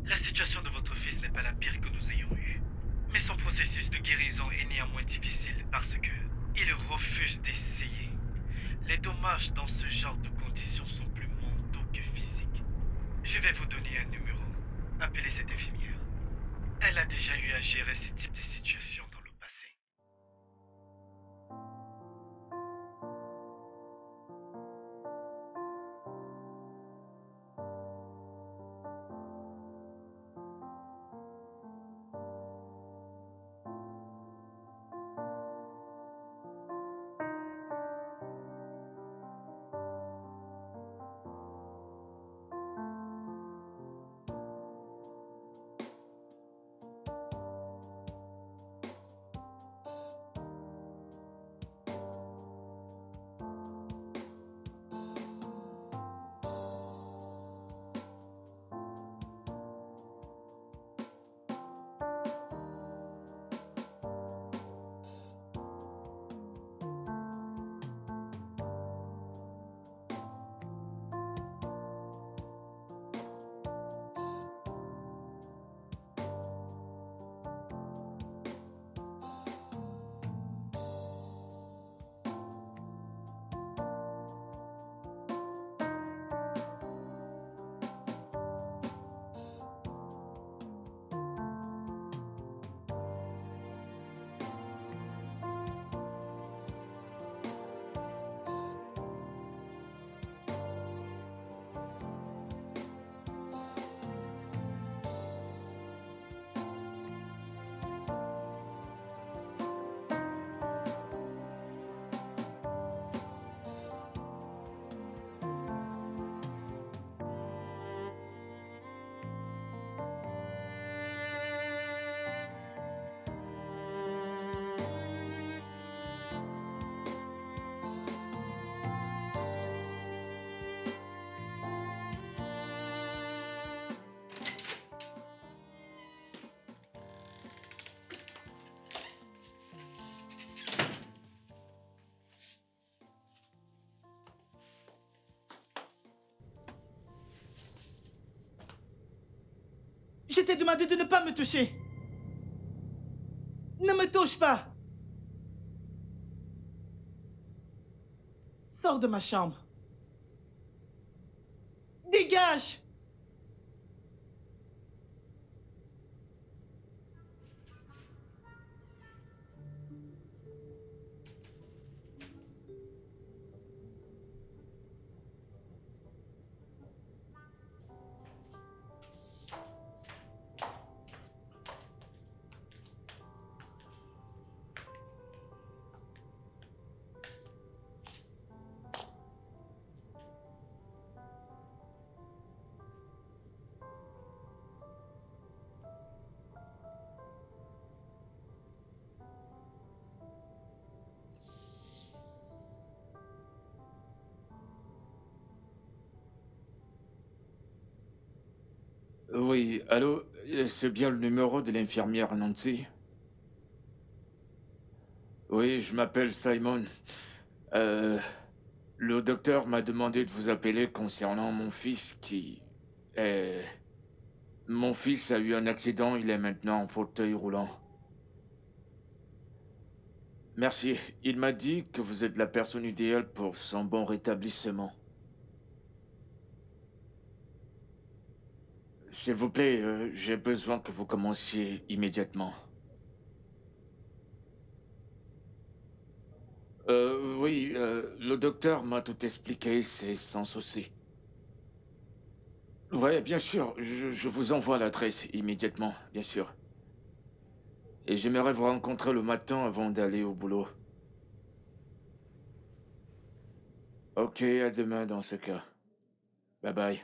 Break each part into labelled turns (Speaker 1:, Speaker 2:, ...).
Speaker 1: La situation de votre fils n'est pas la pire que nous ayons eue. Mais son processus de guérison est néanmoins difficile parce que il refuse d'essayer. Les dommages dans ce genre de conditions sont plus mentaux que physiques. Je vais vous donner un numéro. Appelez cette infirmière. Elle a déjà eu à gérer ce type de situation dans le passé.
Speaker 2: Je t'ai demandé de ne pas me toucher. Ne me touche pas. Sors de ma chambre. Dégage.
Speaker 3: Oui, allô, c'est bien le numéro de l'infirmière Nancy? Oui, je m'appelle Simon. Euh, le docteur m'a demandé de vous appeler concernant mon fils qui est... Mon fils a eu un accident, il est maintenant en fauteuil roulant. Merci. Il m'a dit que vous êtes la personne idéale pour son bon rétablissement. S'il vous plaît, j'ai besoin que vous commenciez immédiatement. Oui, le docteur m'a tout expliqué, c'est sans souci. Ouais, bien sûr, je vous envoie l'adresse immédiatement, bien sûr. Et j'aimerais vous rencontrer le matin avant d'aller au boulot. Ok, à demain dans ce cas. Bye bye.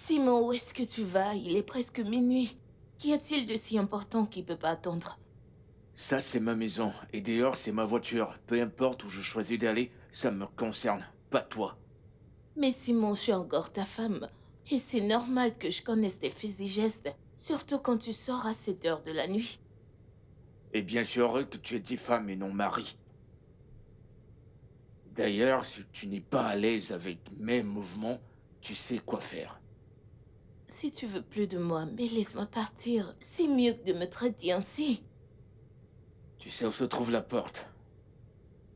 Speaker 4: Simon, où est-ce que tu vas? Il est presque minuit. Qu'y a-t-il de si important qui peut pas attendre?
Speaker 3: Ça, c'est ma maison. Et dehors, c'est ma voiture. Peu importe où je choisis d'aller, ça me concerne. Pas toi.
Speaker 4: Mais Simon, je suis encore ta femme. Et c'est normal que je connaisse tes faits et gestes, surtout quand tu sors à cette heure de la nuit.
Speaker 3: Et bien sûr heureux que tu aies dit femme et non mari. D'ailleurs, si tu n'es pas à l'aise avec mes mouvements, tu sais quoi faire.
Speaker 4: Si tu veux plus de moi, mais laisse-moi partir. C'est mieux que de me traiter ainsi.
Speaker 3: Tu sais où se trouve la porte.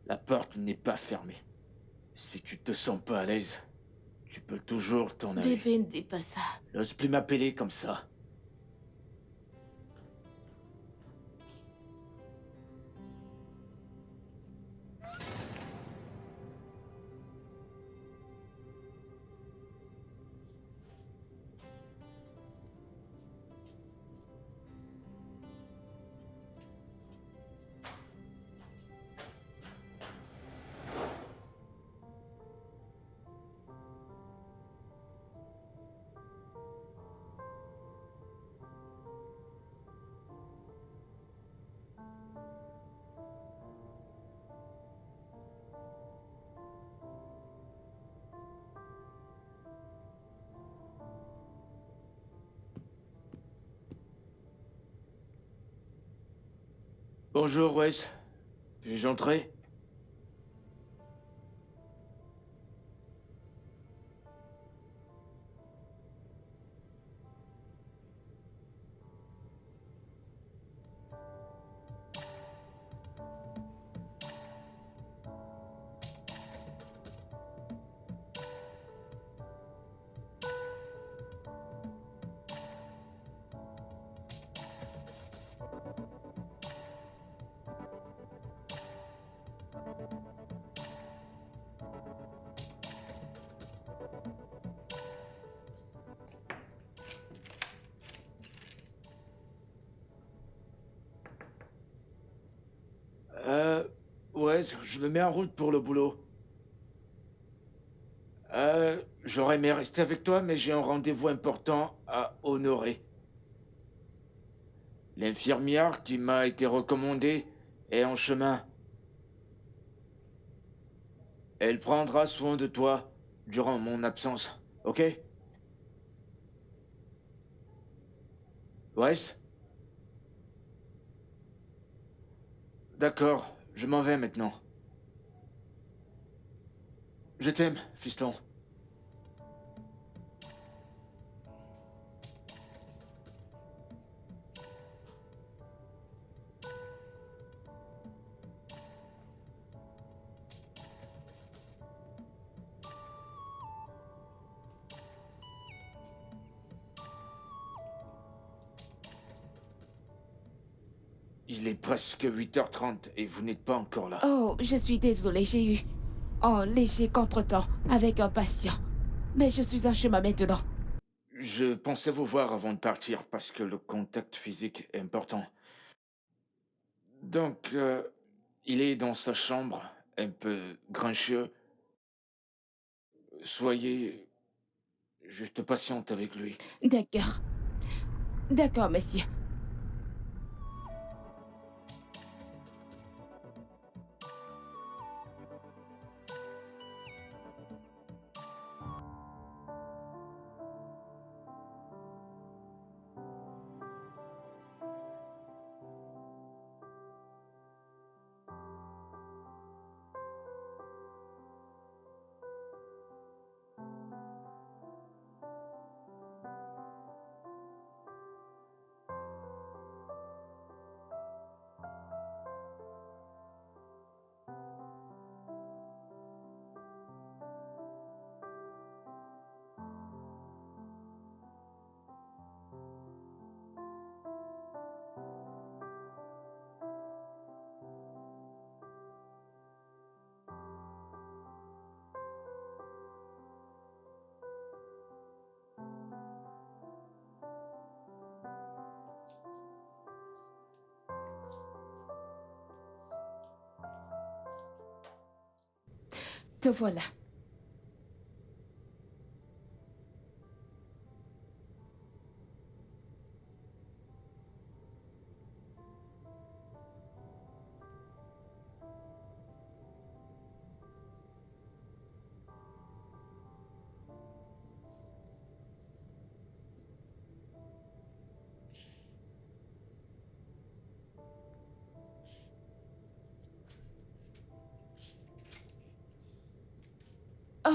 Speaker 3: La porte n'est pas fermée. Si tu te sens pas à l'aise, tu peux toujours t'en aller.
Speaker 4: Bébé, ne dis pas ça.
Speaker 3: N'ose plus m'appeler comme ça. Bonjour, Wes. Puis-je entrer? Wes, je me mets en route pour le boulot. J'aurais aimé rester avec toi, mais j'ai un rendez-vous important à honorer. L'infirmière qui m'a été recommandée est en chemin. Elle prendra soin de toi durant mon absence, ok? Wes? D'accord, je m'en vais maintenant. Je t'aime, fiston. Il est presque 8h30 et vous n'êtes pas encore là.
Speaker 5: Oh, je suis désolée, j'ai eu un léger contretemps avec un patient. Mais je suis en chemin maintenant.
Speaker 3: Je pensais vous voir avant de partir parce que le contact physique est important. Donc, il est dans sa chambre, un peu grincheux. Soyez juste patiente avec lui.
Speaker 5: D'accord. D'accord, monsieur. Te voilà.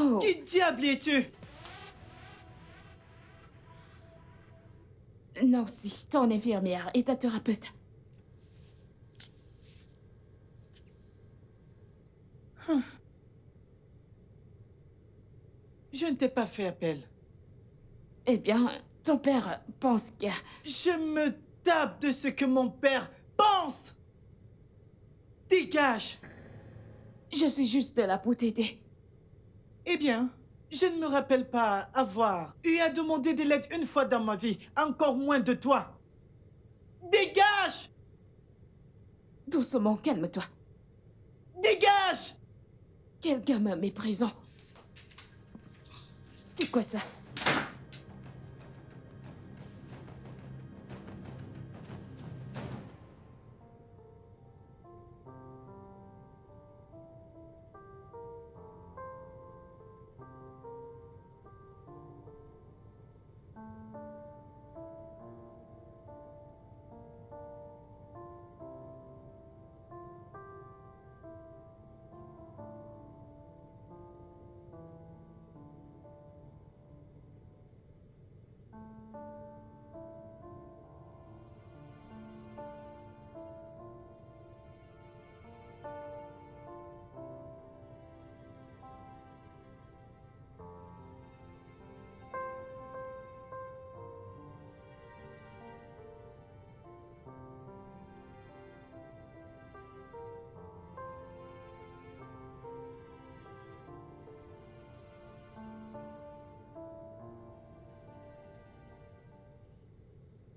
Speaker 5: Oh,
Speaker 2: Qui diable es-tu?
Speaker 5: Nancy, ton infirmière et ta thérapeute.
Speaker 2: Je ne t'ai pas fait appel.
Speaker 5: Eh bien, ton père pense que...
Speaker 2: Je me tape de ce que mon père pense. Dégage.
Speaker 5: Je suis juste là pour t'aider.
Speaker 2: Eh bien, je ne me rappelle pas avoir eu à demander de l'aide une fois dans ma vie, encore moins de toi. Dégage!
Speaker 5: Doucement, calme-toi.
Speaker 2: Dégage!
Speaker 5: Quel gamin méprisant. C'est quoi ça?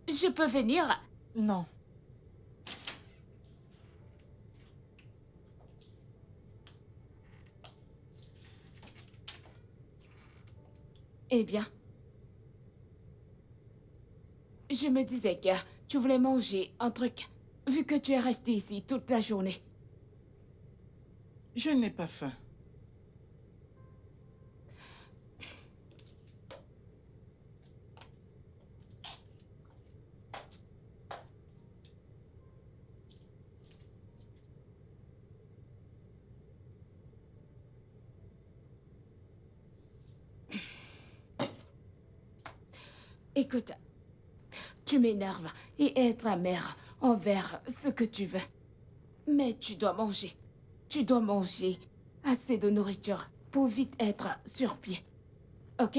Speaker 5: Je peux venir?
Speaker 2: Non.
Speaker 5: Eh bien. Je me disais que tu voulais manger un truc, vu que tu es resté ici toute la journée.
Speaker 2: Je n'ai pas faim.
Speaker 5: Écoute, tu m'énerves et être amère envers ce que tu veux. Mais tu dois manger. Tu dois manger assez de nourriture pour vite être sur pied. Ok?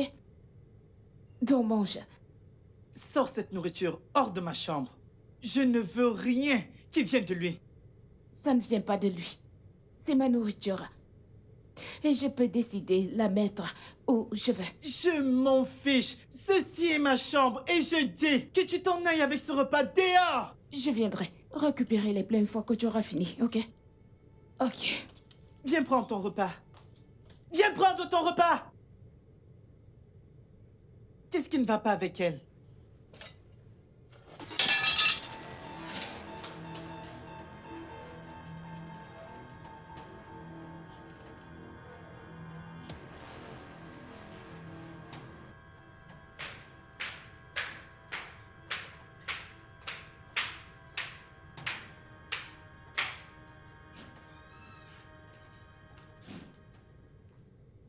Speaker 5: Donc mange.
Speaker 2: Sors cette nourriture hors de ma chambre. Je ne veux rien qui vienne de lui.
Speaker 5: Ça ne vient pas de lui. C'est ma nourriture. Et je peux décider la mettre où je veux.
Speaker 2: Je m'en fiche. Ceci est ma chambre et je dis que tu t'en ailles avec ce repas dehors.
Speaker 5: Je viendrai récupérer les plats une fois que tu auras fini, ok? Ok.
Speaker 2: Viens prendre ton repas. Viens prendre ton repas. Qu'est-ce qui ne va pas avec elle?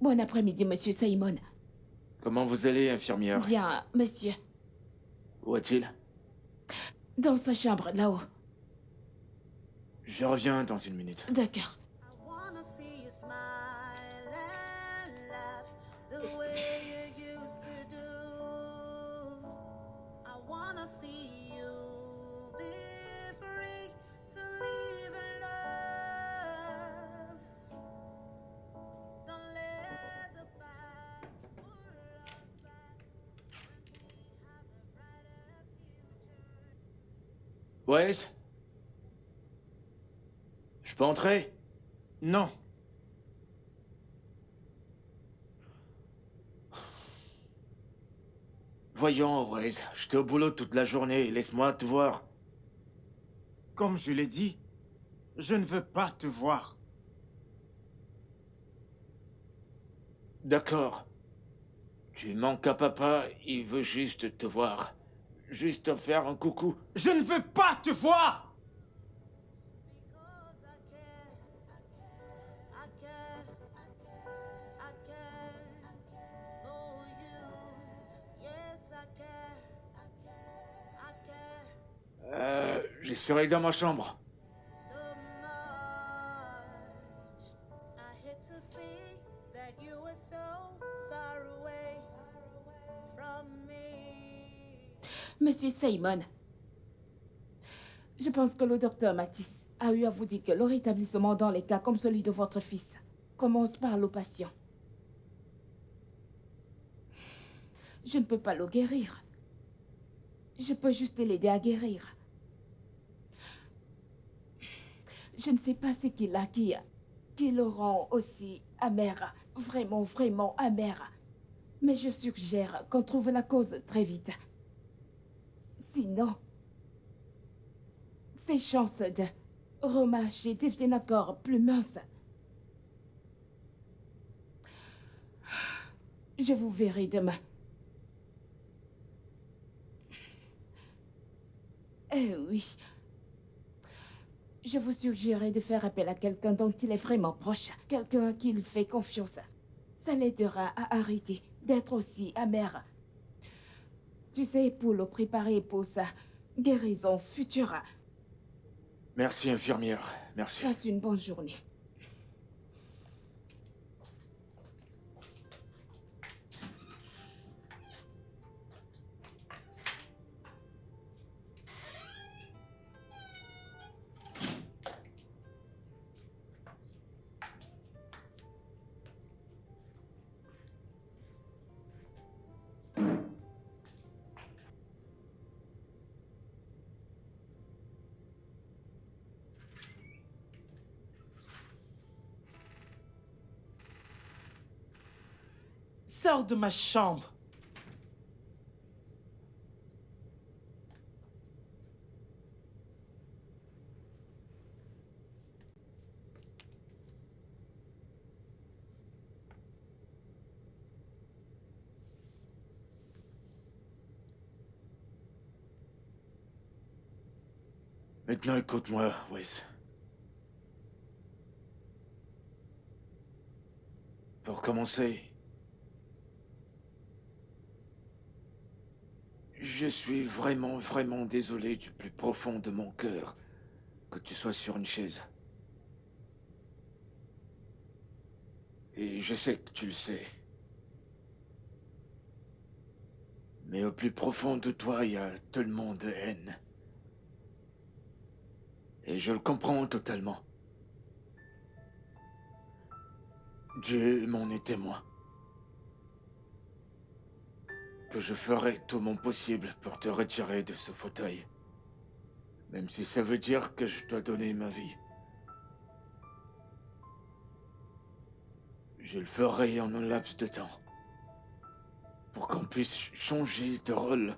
Speaker 5: Bon après-midi, monsieur Simon.
Speaker 3: Comment vous allez, infirmière?
Speaker 5: Bien, monsieur.
Speaker 3: Où est-il?
Speaker 5: Dans sa chambre, là-haut.
Speaker 3: Je reviens dans une minute.
Speaker 5: D'accord.
Speaker 6: I wanna see you smile and laugh the way you used to do. I wanna see you be free to live in love. Don't let the past pull us back when we have a brighter future.
Speaker 3: Wes? Je peux entrer?
Speaker 2: Non.
Speaker 3: Voyons, Wes, j'étais au boulot toute la journée, laisse-moi te voir.
Speaker 7: Comme je l'ai dit, je ne veux pas te voir.
Speaker 3: D'accord. Tu manques à papa, il veut juste te voir. Juste te faire un coucou.
Speaker 7: Je ne veux pas te voir!
Speaker 6: Because I care, I care, I care, I care.
Speaker 3: Je serai dans ma chambre.
Speaker 6: so much. I hate to see that you were so far away from me.
Speaker 5: Monsieur Simon, je pense que le docteur Matisse a eu à vous dire que le rétablissement dans les cas comme celui de votre fils commence par le patient. Je ne peux pas le guérir. Je peux juste l'aider à guérir. Je ne sais pas ce qu'il a qui le rend aussi amer, vraiment, vraiment amer. Mais je suggère qu'on trouve la cause très vite. Sinon, ses chances de remarcher deviennent encore plus minces. Je vous verrai demain. Eh oui. Je vous suggérerais de faire appel à quelqu'un dont il est vraiment proche, quelqu'un à qui il fait confiance. Ça l'aidera à arrêter d'être aussi amer. Tu sais, pour le préparer pour sa guérison future.
Speaker 3: Merci, infirmière. Merci.
Speaker 5: Passe une bonne journée.
Speaker 2: Sors de ma chambre.
Speaker 3: Maintenant, écoute-moi, Wes. Pour commencer, je suis vraiment, vraiment désolé du plus profond de mon cœur que tu sois sur une chaise. Et je sais que tu le sais. Mais au plus profond de toi, il y a tellement de haine. Et je le comprends totalement. Dieu m'en est témoin. Que je ferai tout mon possible pour te retirer de ce fauteuil. Même si ça veut dire que je dois donner ma vie. Je le ferai en un laps de temps. Pour qu'on puisse changer de rôle.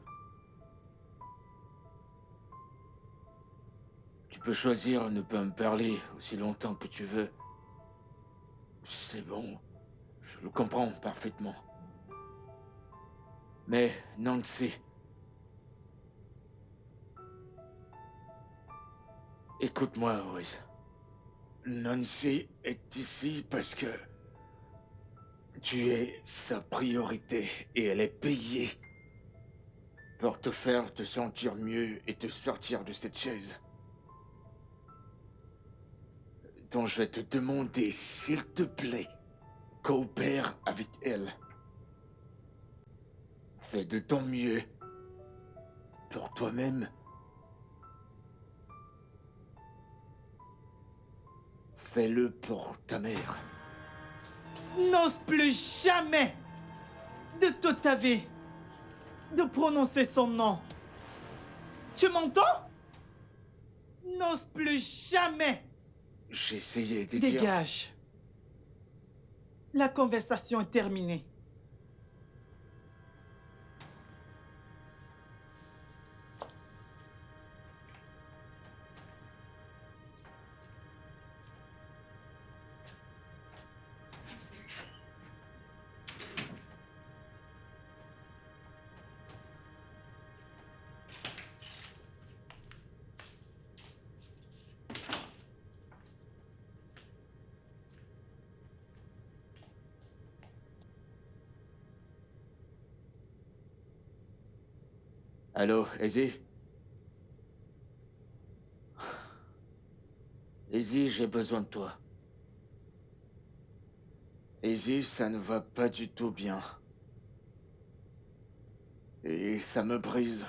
Speaker 3: Tu peux choisir de ne pas me parler aussi longtemps que tu veux. C'est bon, je le comprends parfaitement. Mais Nancy... Écoute-moi, Horace. Nancy est ici parce que... tu es sa priorité et elle est payée pour te faire te sentir mieux et te sortir de cette chaise. Donc je vais te demander, s'il te plaît, coopère avec elle. Fais de ton mieux pour toi-même. Fais-le pour ta mère.
Speaker 2: N'ose plus jamais, de toute ta vie, de prononcer son nom. Tu m'entends? N'ose plus jamais.
Speaker 3: J'ai essayé de dire...
Speaker 2: Dégage. La conversation est terminée.
Speaker 3: Allô, Izzy? Izzy, j'ai besoin de toi. Izzy, ça ne va pas du tout bien. Et ça me brise.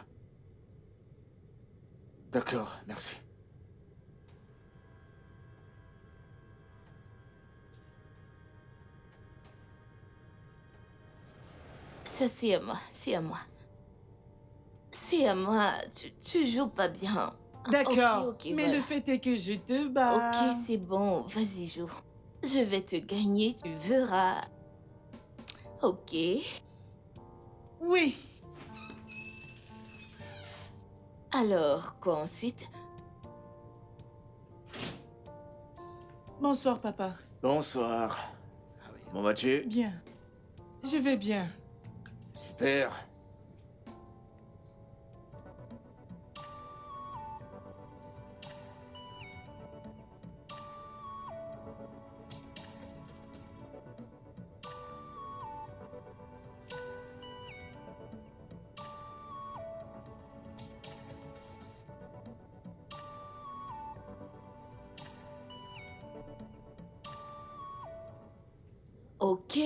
Speaker 3: D'accord, merci.
Speaker 4: Ça, c'est à moi, c'est à moi. C'est à moi, tu joues pas bien.
Speaker 2: D'accord,
Speaker 4: Ok,
Speaker 2: mais
Speaker 4: voilà.
Speaker 2: le fait est que je te bats.
Speaker 4: Ok, c'est bon, vas-y, joue. Je vais te gagner, tu verras. Ok.
Speaker 2: Oui.
Speaker 4: Alors, quoi ensuite?
Speaker 2: Bonsoir, papa.
Speaker 3: Bonsoir. Comment vas-tu?
Speaker 2: Bien. Je vais bien.
Speaker 3: Super.
Speaker 4: Ok,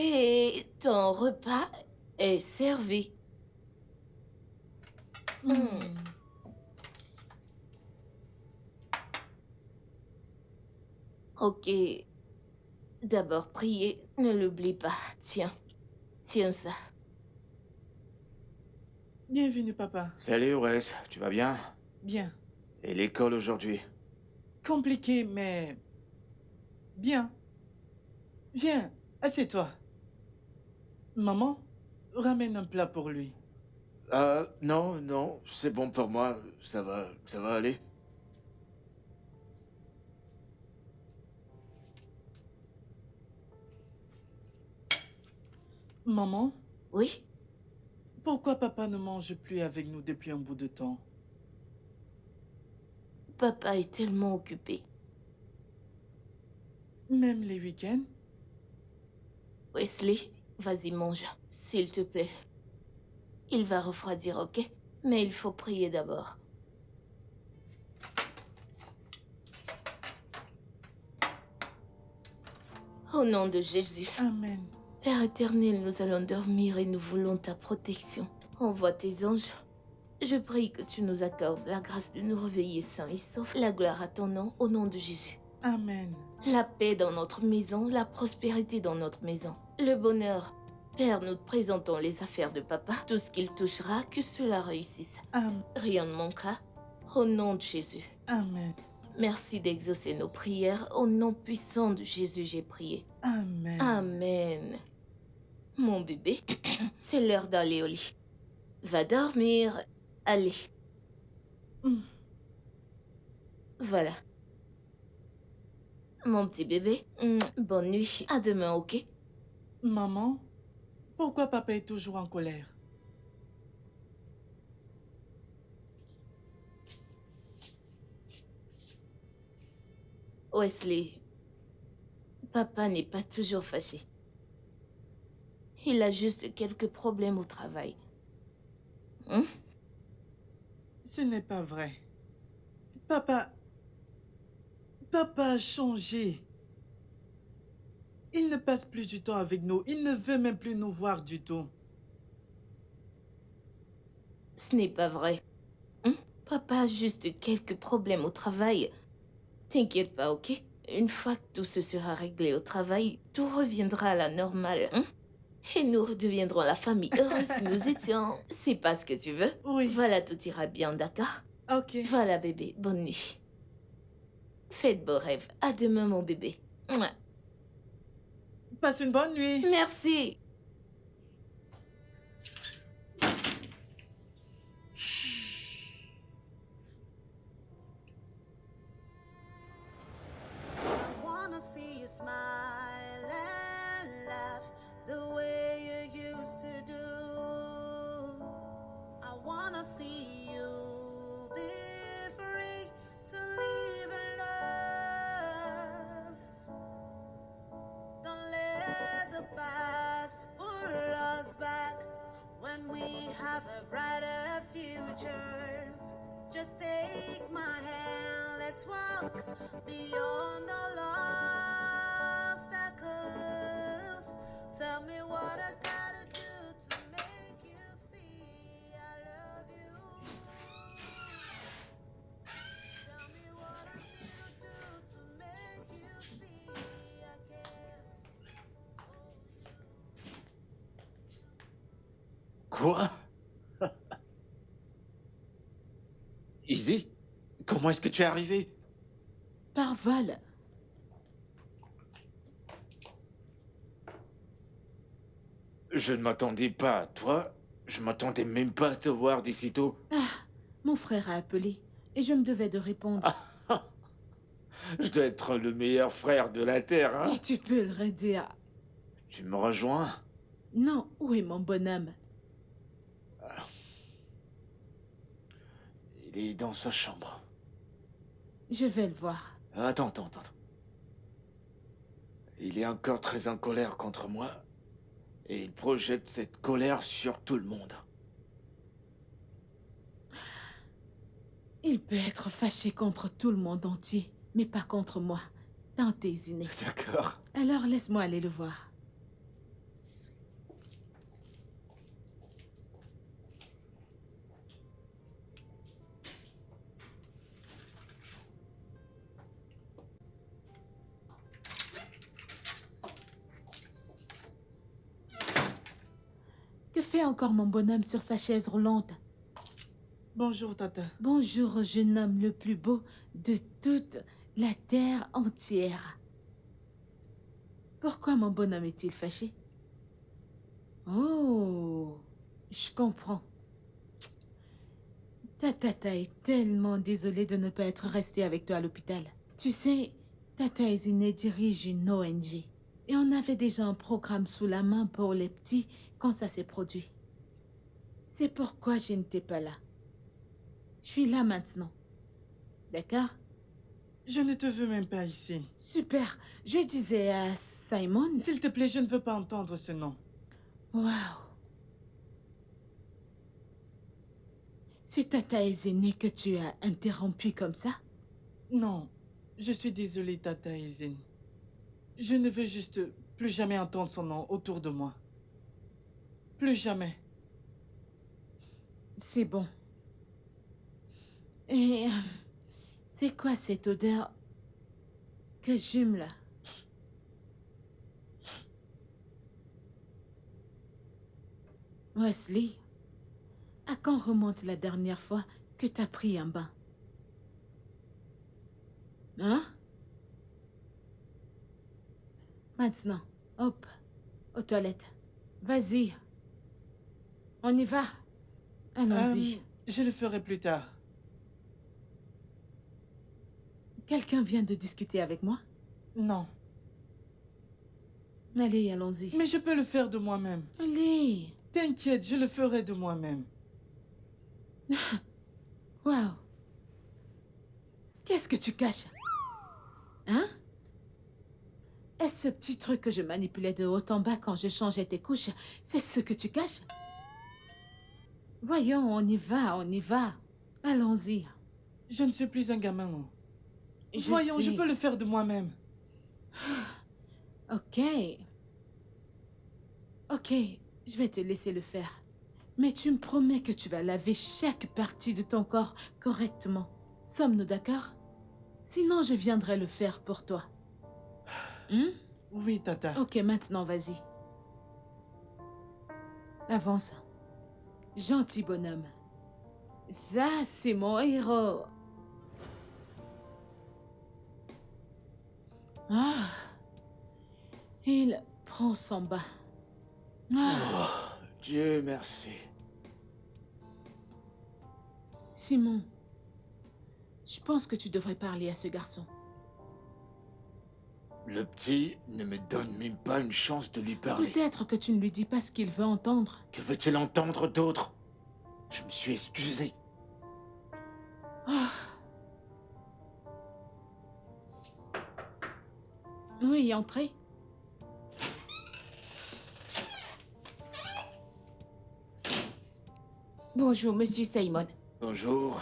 Speaker 4: ton repas est servi.
Speaker 2: Hmm.
Speaker 4: Ok. D'abord prier, ne l'oublie pas. Tiens, tiens ça.
Speaker 2: Bienvenue, papa.
Speaker 3: Salut, Wes. Tu vas bien?
Speaker 2: Bien.
Speaker 3: Et l'école aujourd'hui?
Speaker 2: Compliqué, mais bien. Viens, assieds-toi. Maman, ramène un plat pour lui.
Speaker 3: Non, non, c'est bon pour moi. Ça va aller.
Speaker 2: Maman,
Speaker 4: Oui?
Speaker 2: pourquoi papa ne mange plus avec nous depuis un bout de temps?
Speaker 4: Papa est tellement occupé.
Speaker 2: Même les week-ends?
Speaker 4: Wesley, vas-y mange, s'il te plaît. Il va refroidir, ok? Mais il faut prier d'abord. Au nom de Jésus.
Speaker 2: Amen.
Speaker 4: Père éternel, nous allons dormir et nous voulons ta protection. Envoie tes anges. Je prie que tu nous accordes la grâce de nous réveiller sains et saufs. La gloire à ton nom, au nom de Jésus.
Speaker 2: Amen.
Speaker 4: La paix dans notre maison, la prospérité dans notre maison. Le bonheur. Père, nous te présentons les affaires de papa. Tout ce qu'il touchera, que cela réussisse.
Speaker 2: Amen.
Speaker 4: Rien ne manquera. Au nom de Jésus.
Speaker 2: Amen.
Speaker 4: Merci d'exaucer nos prières. Au nom puissant de Jésus, j'ai prié.
Speaker 2: Amen.
Speaker 4: Amen. Mon bébé, c'est l'heure d'aller au lit. Va dormir. Allez.
Speaker 2: Hmm.
Speaker 4: Voilà. Mon petit bébé, bonne nuit. À demain, ok?
Speaker 2: Maman, pourquoi papa est toujours en colère?
Speaker 4: Wesley, papa n'est pas toujours fâché. Il a juste quelques problèmes au travail. Hein?
Speaker 2: Ce n'est pas vrai. Papa... Papa a changé. Il ne passe plus du temps avec nous. Il ne veut même plus nous voir du tout.
Speaker 4: Ce n'est pas vrai. Hein? Papa a juste quelques problèmes au travail. T'inquiète pas, ok? Une fois que tout se sera réglé au travail, tout reviendra à la normale. Hein? Et nous redeviendrons la famille heureuse que nous étions. C'est pas ce que tu veux?
Speaker 2: Oui.
Speaker 4: Voilà, tout ira bien, d'accord?
Speaker 2: Ok.
Speaker 4: Voilà, bébé, bonne nuit. Fais de beaux rêves. À demain, mon bébé. Mouah.
Speaker 2: Passe une bonne nuit.
Speaker 4: Merci.
Speaker 6: I wanna see you smile and laugh the way you used to do. I wanna see you be free to live in love. Don't let the past
Speaker 3: Quoi? Izzy? Comment est-ce que tu es arrivé?
Speaker 5: Par vol.
Speaker 3: Je ne m'attendais pas à toi. Je m'attendais même pas à te voir d'ici tôt.
Speaker 5: Mon frère a appelé et je me devais de répondre.
Speaker 3: Je dois être le meilleur frère de la Terre, hein?
Speaker 5: Et tu peux le redire.
Speaker 3: Tu me rejoins?
Speaker 5: Non, où est mon bonhomme?
Speaker 3: Il est dans sa chambre.
Speaker 5: Je vais le voir.
Speaker 3: Attends. Il est encore très en colère contre moi. Et il projette cette colère sur tout le monde.
Speaker 5: Il peut être fâché contre tout le monde entier, mais pas contre moi. Tante Izine.
Speaker 3: D'accord.
Speaker 5: Alors laisse-moi aller le voir. Que fait encore mon bonhomme sur sa chaise roulante?
Speaker 2: Bonjour, Tata.
Speaker 5: Bonjour au jeune homme le plus beau de toute la terre entière. Pourquoi mon bonhomme est-il fâché? Oh, je comprends. Ta tata est tellement désolée de ne pas être restée avec toi à l'hôpital. Tu sais, Tata Izine dirige une ONG. Et on avait déjà un programme sous la main pour les petits quand ça s'est produit. C'est pourquoi je n'étais pas là. Je suis là maintenant. D'accord?
Speaker 2: Je ne te veux même pas ici.
Speaker 5: Super. Je disais à Simon...
Speaker 2: S'il te plaît, je ne veux pas entendre ce nom.
Speaker 5: Waouh. C'est Tata Izine que tu as interrompu comme ça?
Speaker 2: Non, je suis désolée, Tata Izine. Je ne veux juste plus jamais entendre son nom autour de moi. Plus jamais.
Speaker 5: C'est bon. Et... c'est quoi cette odeur que j'hume là? Wesley, à quand remonte la dernière fois que t'as pris un bain? Hein? Maintenant, hop, aux toilettes. Vas-y. On y va. Allons-y.
Speaker 2: Je le ferai plus tard.
Speaker 5: Quelqu'un vient de discuter avec moi?
Speaker 2: Non.
Speaker 5: Allez, allons-y.
Speaker 2: Mais je peux le faire de moi-même.
Speaker 5: Allez.
Speaker 2: T'inquiète, je le ferai de moi-même.
Speaker 5: Waouh. Qu'est-ce que tu caches? Hein? Est-ce ce petit truc que je manipulais de haut en bas quand je changeais tes couches? C'est ce que tu caches? Voyons, on y va, on y va. Allons-y.
Speaker 2: Je ne suis plus un gamin. Non.
Speaker 5: Je
Speaker 2: Voyons, je
Speaker 5: sais.
Speaker 2: peux le faire de moi-même.
Speaker 5: Ok. Ok, je vais te laisser le faire. Mais tu me promets que tu vas laver chaque partie de ton corps correctement. Sommes-nous d'accord? Sinon, je viendrai le faire pour toi.
Speaker 2: Oui, Tata.
Speaker 5: Ok, maintenant, vas-y. Avance. Gentil bonhomme. Ça, c'est mon héros. Ah. Il prend son bain. Ah.
Speaker 3: Oh, Dieu merci.
Speaker 5: Simon, je pense que tu devrais parler à ce garçon.
Speaker 3: Le petit ne me donne même pas une chance de lui parler.
Speaker 5: Peut-être que tu ne lui dis pas ce qu'il veut entendre.
Speaker 3: Que veut-il entendre d'autre? Je me suis excusé.
Speaker 5: Ah. Oui, entrez.
Speaker 4: Bonjour, monsieur Simon.
Speaker 3: Bonjour.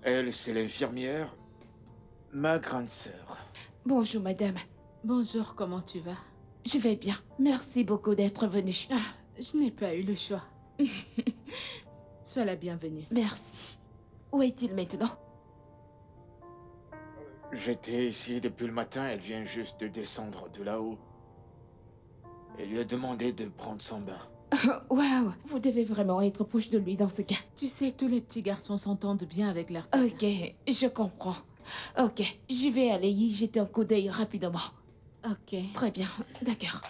Speaker 3: Elle, c'est l'infirmière. Ma grande sœur.
Speaker 4: Bonjour, madame.
Speaker 5: Bonjour, comment tu vas?
Speaker 4: Je vais bien. Merci beaucoup d'être venu.
Speaker 5: Ah, je n'ai pas eu le choix. Sois la bienvenue.
Speaker 4: Merci. Où est-il maintenant?
Speaker 3: J'étais ici depuis le matin, elle vient juste de descendre de là-haut. Elle lui a demandé de prendre son bain.
Speaker 5: Waouh, vous devez vraiment être proche de lui dans ce cas.
Speaker 8: Tu sais, tous les petits garçons s'entendent bien avec leur tata.
Speaker 5: Ok, je comprends. Ok, je vais aller y jeter un coup d'œil rapidement.
Speaker 8: Ok.
Speaker 5: Très bien, d'accord.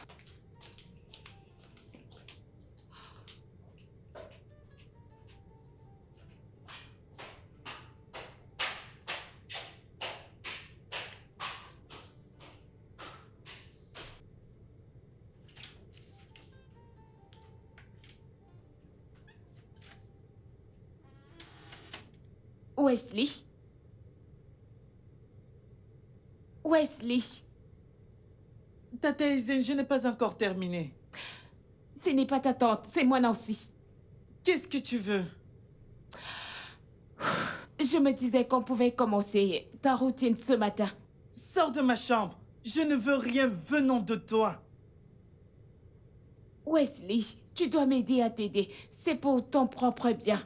Speaker 5: Wesley? Wesley,
Speaker 2: Tata Aizen, je n'ai pas encore terminé.
Speaker 5: ce n'est pas ta tante, c'est moi Nancy.
Speaker 2: Qu'est-ce que tu veux?
Speaker 5: Je me disais qu'on pouvait commencer ta routine ce matin.
Speaker 2: Sors de ma chambre. Je ne veux rien venant de toi.
Speaker 5: Wesley, tu dois m'aider à t'aider. C'est pour ton propre bien.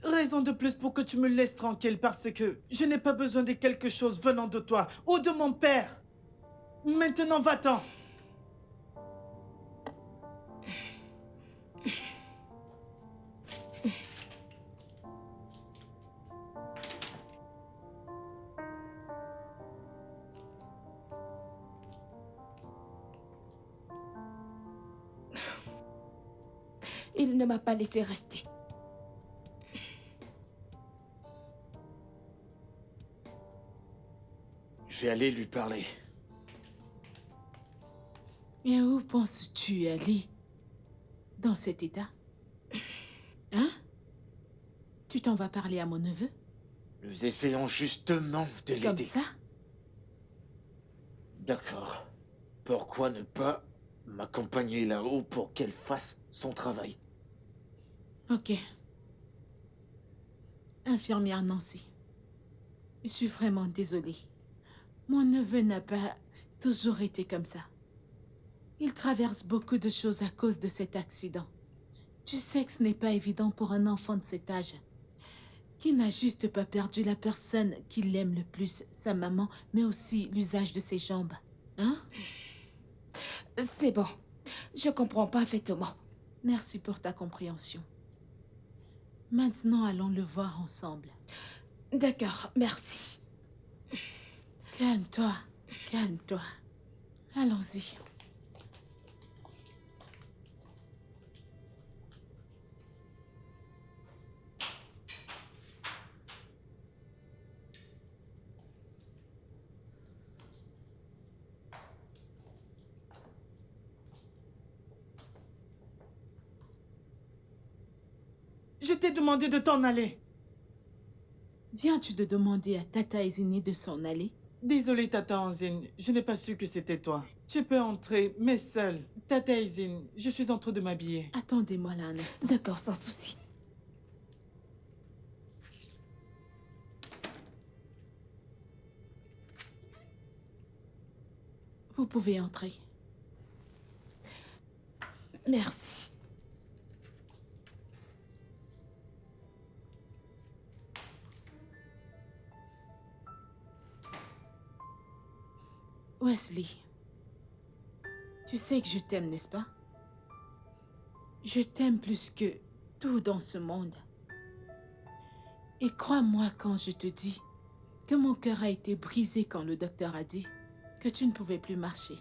Speaker 2: Raison de plus pour que tu me laisses tranquille parce que je n'ai pas besoin de quelque chose venant de toi ou de mon père. Maintenant, va-t'en.
Speaker 5: Il ne m'a pas laissé rester.
Speaker 3: Je vais aller lui parler.
Speaker 8: Et où penses-tu aller? Dans cet état? Hein? Tu t'en vas parler à mon neveu?
Speaker 3: Nous essayons justement de
Speaker 8: Comme
Speaker 3: l'aider.
Speaker 8: ça?
Speaker 3: D'accord. Pourquoi ne pas m'accompagner là-haut pour qu'elle fasse son travail?
Speaker 8: Ok. Infirmière Nancy. Je suis vraiment désolée. Mon neveu n'a pas toujours été comme ça. Il traverse beaucoup de choses à cause de cet accident. Tu sais que ce n'est pas évident pour un enfant de cet âge, qui n'a juste pas perdu la personne qu'il aime le plus, sa maman, mais aussi l'usage de ses jambes. Hein?
Speaker 5: C'est bon. Je comprends parfaitement.
Speaker 8: Merci pour ta compréhension. Maintenant, allons le voir ensemble.
Speaker 5: D'accord, merci.
Speaker 8: Calme-toi, calme-toi. Allons-y.
Speaker 2: Je t'ai demandé de t'en aller.
Speaker 8: Viens-tu de demander à Tata Izini de s'en aller?
Speaker 2: Désolé, Tata Anzin, je n'ai pas su que c'était toi. Tu peux entrer, mais seul. Tata Izin, je suis en train de m'habiller.
Speaker 8: Attendez-moi là un instant.
Speaker 5: D'accord, sans souci.
Speaker 8: Vous pouvez entrer.
Speaker 5: Merci.
Speaker 8: Wesley, tu sais que je t'aime, n'est-ce pas? Je t'aime plus que tout dans ce monde. Et crois-moi quand je te dis que mon cœur a été brisé quand le docteur a dit que tu ne pouvais plus marcher.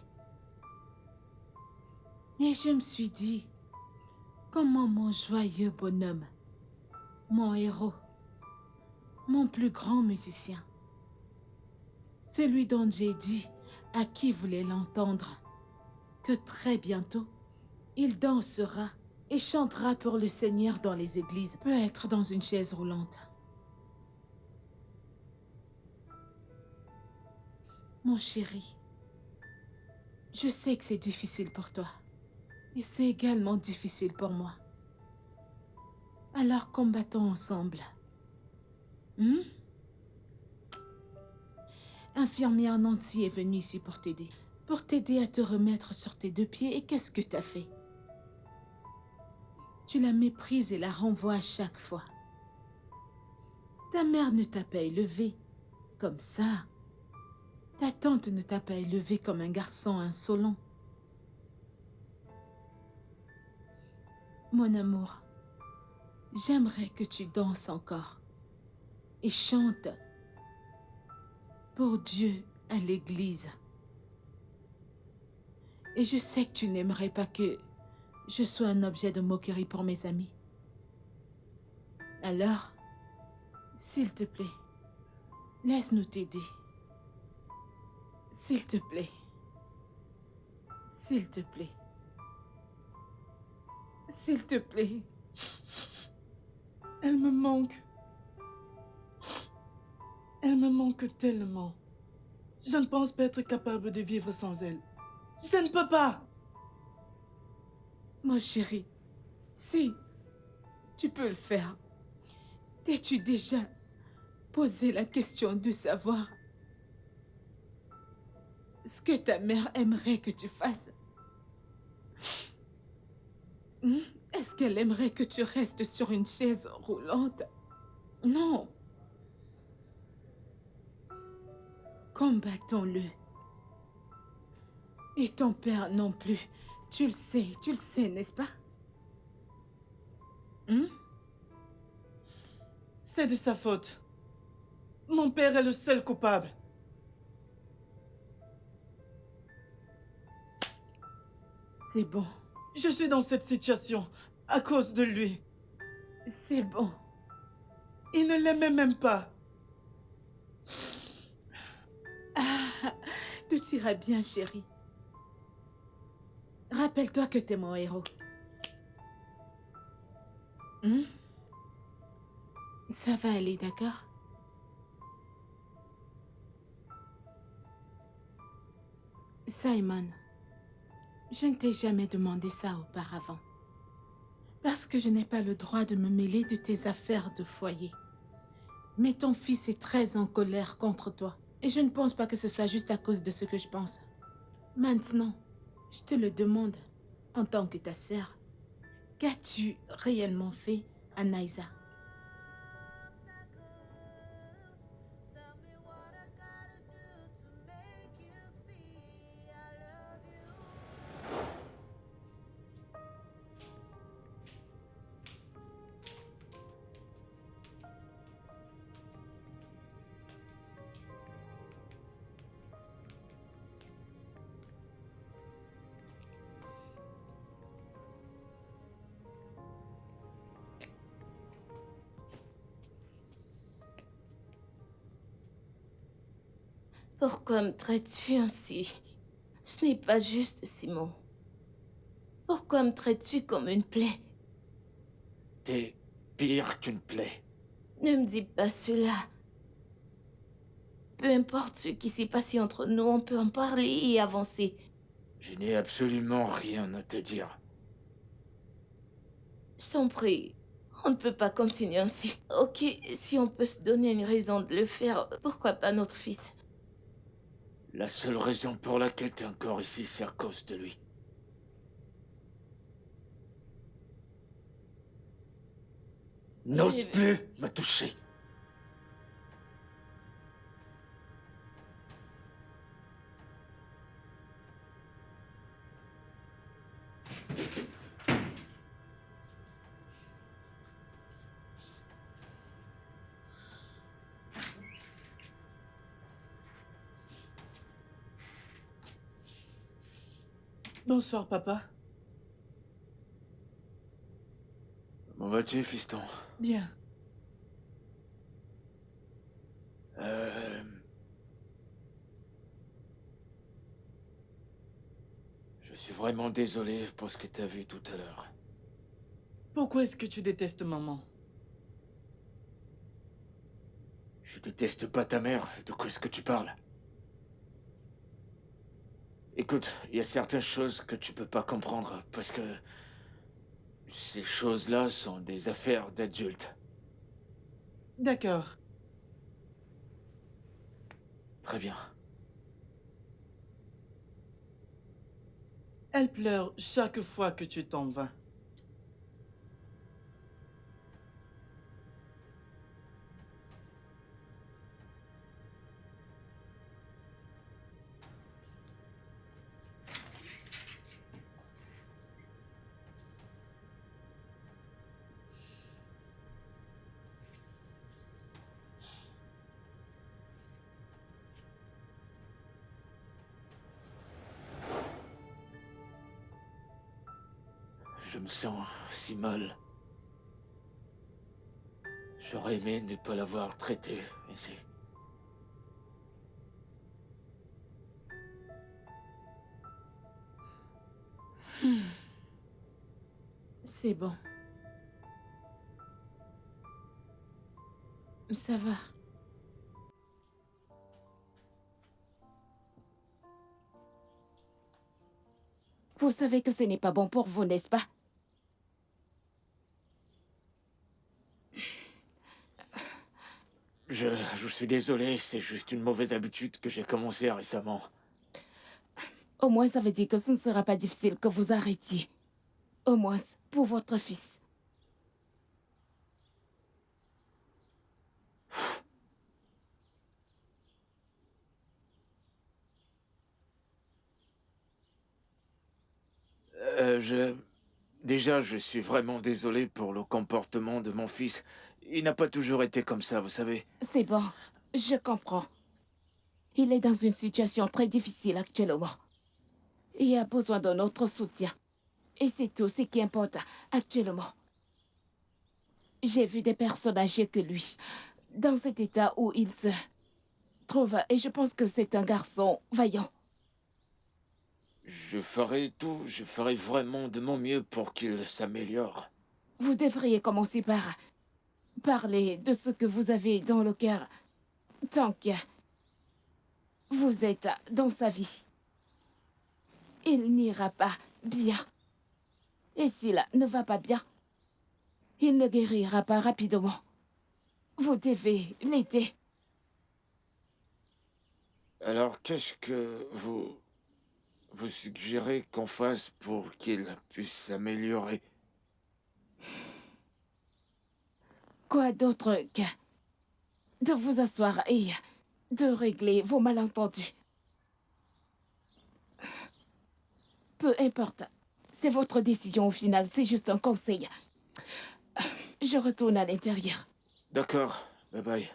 Speaker 8: Et je me suis dit, comment mon joyeux bonhomme, mon héros, mon plus grand musicien, celui dont j'ai dit à qui voulait l'entendre, que très bientôt, il dansera et chantera pour le Seigneur dans les églises, peut être dans une chaise roulante. Mon chéri, je sais que c'est difficile pour toi, et c'est également difficile pour moi. Alors combattons ensemble. Infirmière Nancy est venue ici pour t'aider à te remettre sur tes deux pieds. Et qu'est-ce que t'as fait? Tu la méprises et la renvoies à chaque fois. Ta mère ne t'a pas élevé comme ça. Ta tante ne t'a pas élevé comme un garçon insolent. Mon amour, j'aimerais que tu danses encore et chantes pour Dieu à l'église. Et je sais que tu n'aimerais pas que je sois un objet de moquerie pour mes amis. Alors, s'il te plaît, laisse-nous t'aider. S'il te plaît. S'il te plaît. S'il te plaît.
Speaker 2: Elle me manque. Elle me manque tellement. Je ne pense pas être capable de vivre sans elle. Je ne peux pas.
Speaker 8: Mon chéri, si tu peux le faire, t'es-tu déjà posé la question de savoir ce que ta mère aimerait que tu fasses? Est-ce qu'elle aimerait que tu restes sur une chaise roulante? Non. Combattons-le. Et ton père non plus. Tu le sais, n'est-ce pas?
Speaker 2: C'est de sa faute. Mon père est le seul coupable.
Speaker 8: C'est bon.
Speaker 2: Je suis dans cette situation à cause de lui.
Speaker 8: C'est bon.
Speaker 2: Il ne l'aimait même pas.
Speaker 8: Ah, tout ira bien, chérie. Rappelle-toi que t'es mon héros. Ça va aller, d'accord? Simon, je ne t'ai jamais demandé ça auparavant. Parce que je n'ai pas le droit de me mêler de tes affaires de foyer. Mais ton fils est très en colère contre toi. Et je ne pense pas que ce soit juste à cause de ce que je pense. Maintenant, je te le demande, en tant que ta sœur, qu'as-tu réellement fait à Naïsa?
Speaker 6: Tell me what I gotta do to make you see I love you.
Speaker 4: Pourquoi me traites-tu ainsi? Ce n'est pas juste, Simon. Pourquoi me traites-tu comme une plaie?
Speaker 3: T'es pire qu'une plaie.
Speaker 4: Ne me dis pas cela. Peu importe ce qui s'est passé entre nous, on peut en parler et avancer.
Speaker 3: Je n'ai absolument rien à te dire.
Speaker 4: Je t'en prie, on ne peut pas continuer ainsi. Ok, si on peut se donner une raison de le faire, pourquoi pas notre fils?
Speaker 3: La seule raison pour laquelle t'es encore ici, c'est à cause de lui. N'ose plus me toucher.
Speaker 2: Bonsoir, papa.
Speaker 3: Comment vas-tu, fiston?
Speaker 2: Bien.
Speaker 3: Je suis vraiment désolé pour ce que t'as vu tout à l'heure.
Speaker 2: Pourquoi est-ce que tu détestes maman?
Speaker 3: Je déteste pas ta mère, de quoi est-ce que tu parles? Écoute, il y a certaines choses que tu peux pas comprendre, parce que ces choses-là sont des affaires d'adultes.
Speaker 2: D'accord.
Speaker 3: Très bien.
Speaker 2: Elle pleure chaque fois que tu t'en vas.
Speaker 3: Je me sens si mal. J'aurais aimé ne pas l'avoir traité ici.
Speaker 8: C'est bon. Ça va.
Speaker 5: Vous savez que ce n'est pas bon pour vous, n'est-ce pas?
Speaker 3: Je suis désolé, c'est juste une mauvaise habitude que j'ai commencée récemment.
Speaker 5: Au moins, ça veut dire que ce ne sera pas difficile que vous arrêtiez. Au moins, pour votre fils.
Speaker 3: Déjà, je suis vraiment désolé pour le comportement de mon fils. Il n'a pas toujours été comme ça, vous savez.
Speaker 5: C'est bon, je comprends. Il est dans une situation très difficile actuellement. Il a besoin de notre soutien. Et c'est tout ce qui importe actuellement. J'ai vu des personnes âgées que lui, dans cet état où il se trouve, et je pense que c'est un garçon vaillant.
Speaker 3: Je ferai tout, je ferai vraiment de mon mieux pour qu'il s'améliore.
Speaker 5: Vous devriez commencer par parler de ce que vous avez dans le cœur, tant que vous êtes dans sa vie. Il n'ira pas bien. Et s'il ne va pas bien, il ne guérira pas rapidement. Vous devez l'aider.
Speaker 3: Alors, qu'est-ce que vous suggérez qu'on fasse pour qu'il puisse s'améliorer?
Speaker 5: Quoi d'autre que de vous asseoir et de régler vos malentendus? Peu importe. C'est votre décision au final, c'est juste un conseil. Je retourne à l'intérieur.
Speaker 3: D'accord, bye bye.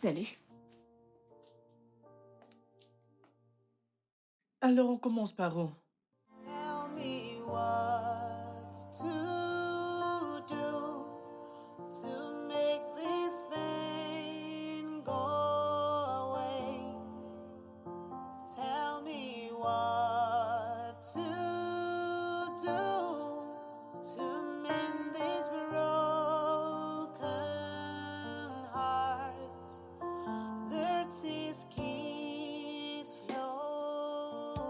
Speaker 5: Salut.
Speaker 2: Alors on commence par où?
Speaker 6: Tell me what to do to make this pain go away. Tell me what to do to mend this broken heart. Dirty keys flowing.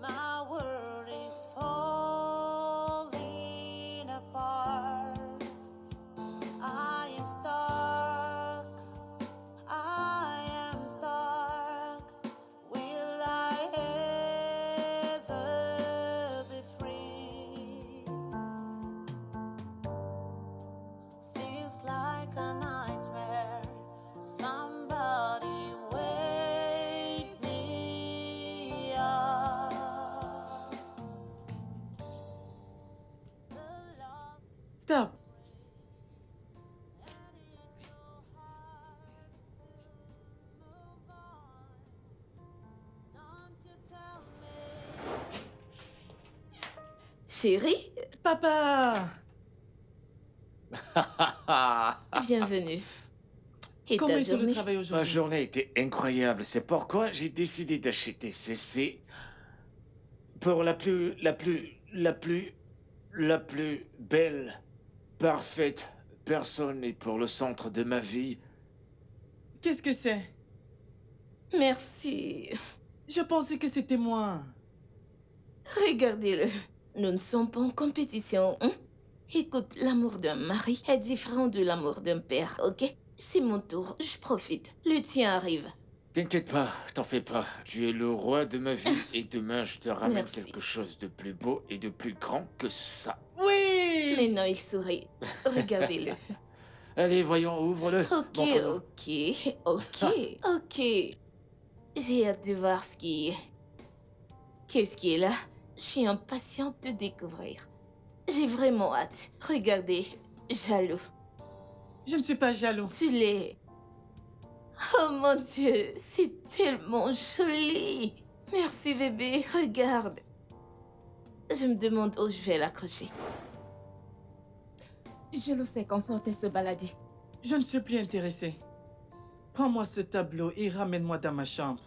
Speaker 6: My world is falling apart. I am stuck. I am stuck. Will I ever be free? Feels like a nightmare. Somebody wake me up. The love
Speaker 2: Stop.
Speaker 6: that is so hard to move on. Don't you tell me.
Speaker 4: Chérie,
Speaker 2: Papa!
Speaker 4: bienvenue. Et
Speaker 2: Comment
Speaker 4: ta
Speaker 2: était le
Speaker 4: journée?
Speaker 2: travail
Speaker 3: Ma
Speaker 2: aujourd'hui?
Speaker 3: journée était incroyable, c'est pourquoi j'ai décidé d'acheter ceci pour la plus belle, parfaite personne et pour le centre de ma vie.
Speaker 2: Qu'est-ce que c'est?
Speaker 4: Merci.
Speaker 2: Je pensais que c'était moi.
Speaker 4: Regardez-le. Nous ne sommes pas en compétition, hein? Écoute, l'amour d'un mari est différent de l'amour d'un père, ok? C'est mon tour, je profite. Le tien arrive.
Speaker 3: T'inquiète pas, t'en fais pas. Tu es le roi de ma vie et demain je te ramène
Speaker 4: Merci.
Speaker 3: quelque chose de plus beau et de plus grand que ça.
Speaker 2: Oui!
Speaker 4: Mais non, il sourit. Regardez-le.
Speaker 3: Allez, voyons, ouvre-le.
Speaker 4: Ok,
Speaker 3: Montre-nous.
Speaker 4: ok. J'ai hâte de voir ce qui est. Qu'est-ce qui est là? Je suis impatiente de découvrir. J'ai vraiment hâte. Regardez, jaloux.
Speaker 2: Je ne suis pas jaloux.
Speaker 4: Tu l'es. Oh mon Dieu, c'est tellement joli. Merci bébé, regarde. Je me demande où je vais l'accrocher.
Speaker 5: Je le sais qu'on sortait se balader.
Speaker 2: Je ne suis plus intéressé. Prends-moi ce tableau et ramène-moi dans ma chambre.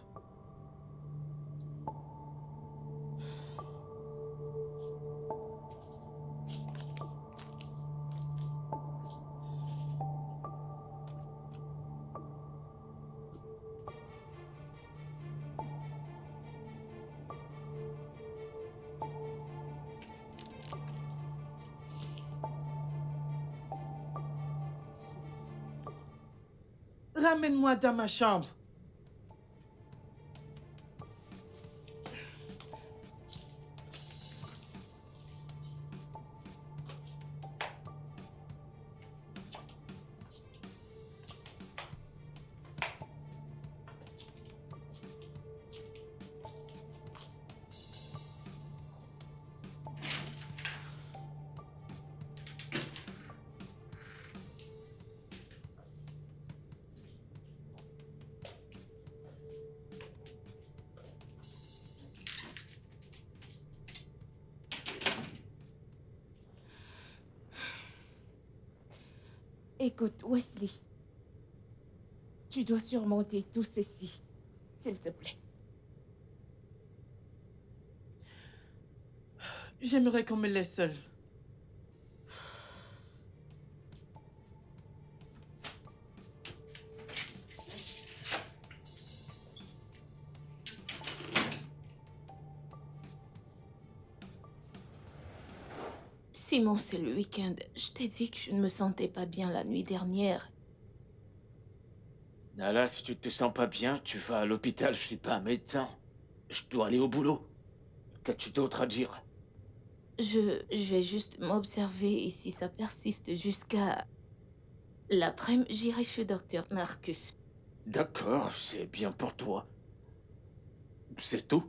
Speaker 2: Ramène-moi dans ma chambre.
Speaker 5: Écoute, Wesley. Tu dois surmonter tout ceci, s'il te plaît.
Speaker 2: J'aimerais qu'on me laisse seul.
Speaker 4: Simon, c'est le week-end. Je t'ai dit que je ne me sentais pas bien la nuit dernière.
Speaker 3: Nala, si tu te sens pas bien, tu vas à l'hôpital, je suis pas un médecin. Je dois aller au boulot. Qu'as-tu d'autre à dire?
Speaker 4: Je vais juste m'observer et si ça persiste jusqu'à l'après-midi, j'irai chez Docteur Marcus.
Speaker 3: D'accord, c'est bien pour toi. C'est tout?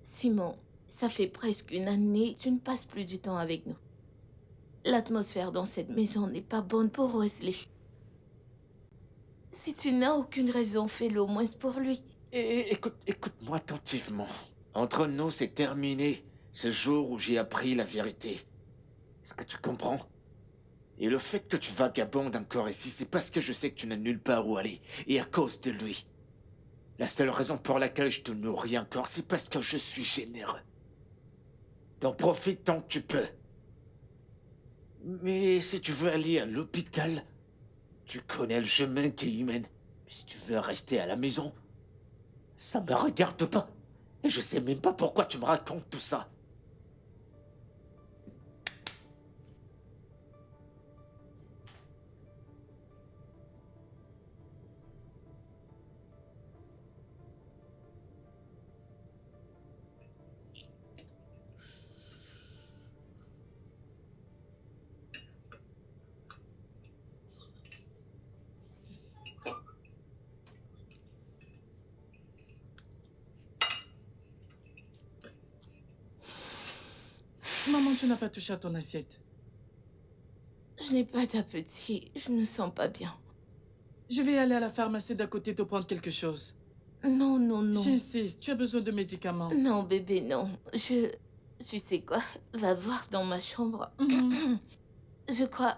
Speaker 4: Simon, ça fait presque une année, tu ne passes plus du temps avec nous. L'atmosphère dans cette maison n'est pas bonne pour Wesley. Si tu n'as aucune raison, fais-le au moins pour lui.
Speaker 3: Écoute-moi attentivement. Entre nous, c'est terminé. C'est le jour où j'ai appris la vérité. Est-ce que tu comprends? Et le fait que tu vagabondes encore ici, c'est parce que je sais que tu n'as nulle part où aller. Et à cause de lui. La seule raison pour laquelle je te nourris encore, c'est parce que je suis généreux. Donc profite tant que tu peux. Mais si tu veux aller à l'hôpital, tu connais le chemin qui y mène. Mais si tu veux rester à la maison, ça me regarde pas. Et je sais même pas pourquoi tu me racontes tout ça.
Speaker 2: Maman, tu n'as pas touché à ton assiette.
Speaker 4: Je n'ai pas d'appétit, je ne me sens pas bien.
Speaker 2: Je vais aller à la pharmacie d'à côté te prendre quelque chose.
Speaker 4: Non, non, non.
Speaker 2: J'insiste, tu as besoin de médicaments.
Speaker 4: Non, bébé, non. Tu sais quoi? Va voir dans ma chambre. Je crois...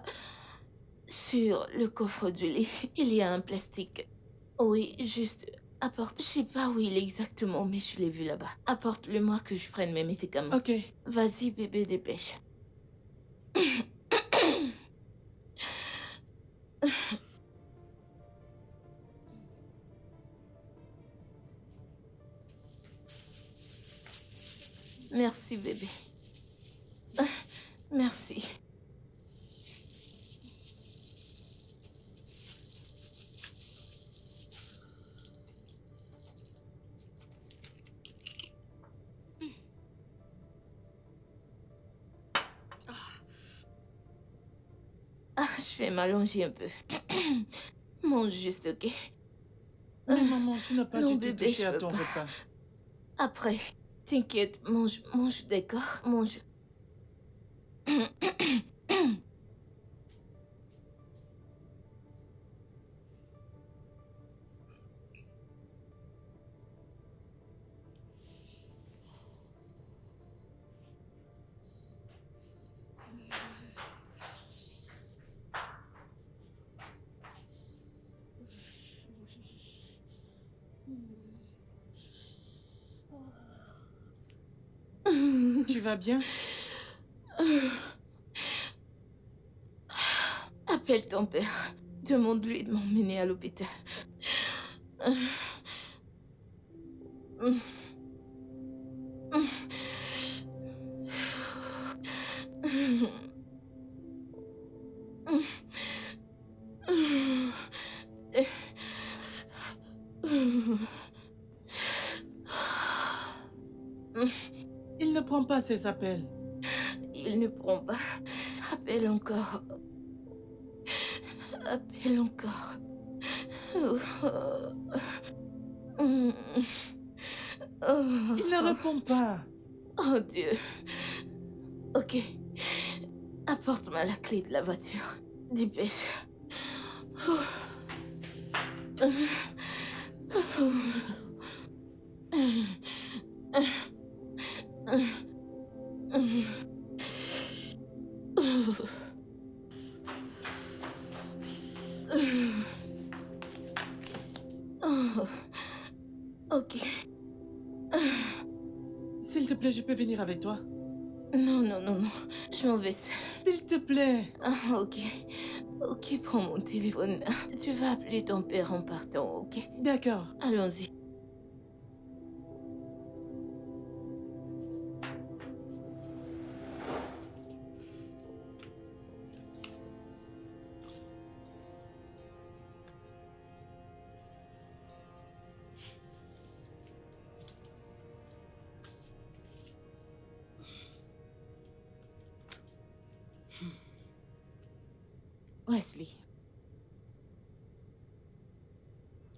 Speaker 4: Sur le coffre du lit, il y a un plastique. Oui, juste... Apporte... Je sais pas où il est exactement, mais je l'ai vu là-bas. Apporte-le-moi que je prenne mes médicaments.
Speaker 2: Ok.
Speaker 4: Vas-y, bébé, dépêche. Merci, bébé. Merci. Je vais m'allonger un peu. Mange juste, ok?
Speaker 2: Mais maman, tu n'as pas
Speaker 4: Non,
Speaker 2: du tout
Speaker 4: bébé,
Speaker 2: touché
Speaker 4: je
Speaker 2: à
Speaker 4: peux
Speaker 2: ton
Speaker 4: pas.
Speaker 2: repas.
Speaker 4: Après, t'inquiète, mange, d'accord? Mange.
Speaker 2: Tu vas bien?
Speaker 4: Appelle ton père. Demande-lui de m'emmener à l'hôpital.
Speaker 2: Il ne prend pas ses appels.
Speaker 4: Il ne prend pas. Appelle encore. Appelle encore.
Speaker 2: Il ne répond pas.
Speaker 4: Oh Dieu. Ok. Apporte-moi la clé de la voiture. Dépêche. Ok.
Speaker 2: S'il te plaît, je peux venir avec toi?
Speaker 4: Non. Je m'en vais seule.
Speaker 2: S'il te plaît.
Speaker 4: Ah, ok. Ok, prends mon téléphone. Tu vas appeler ton père en partant, ok?
Speaker 2: D'accord.
Speaker 4: Allons-y.
Speaker 8: Wesley,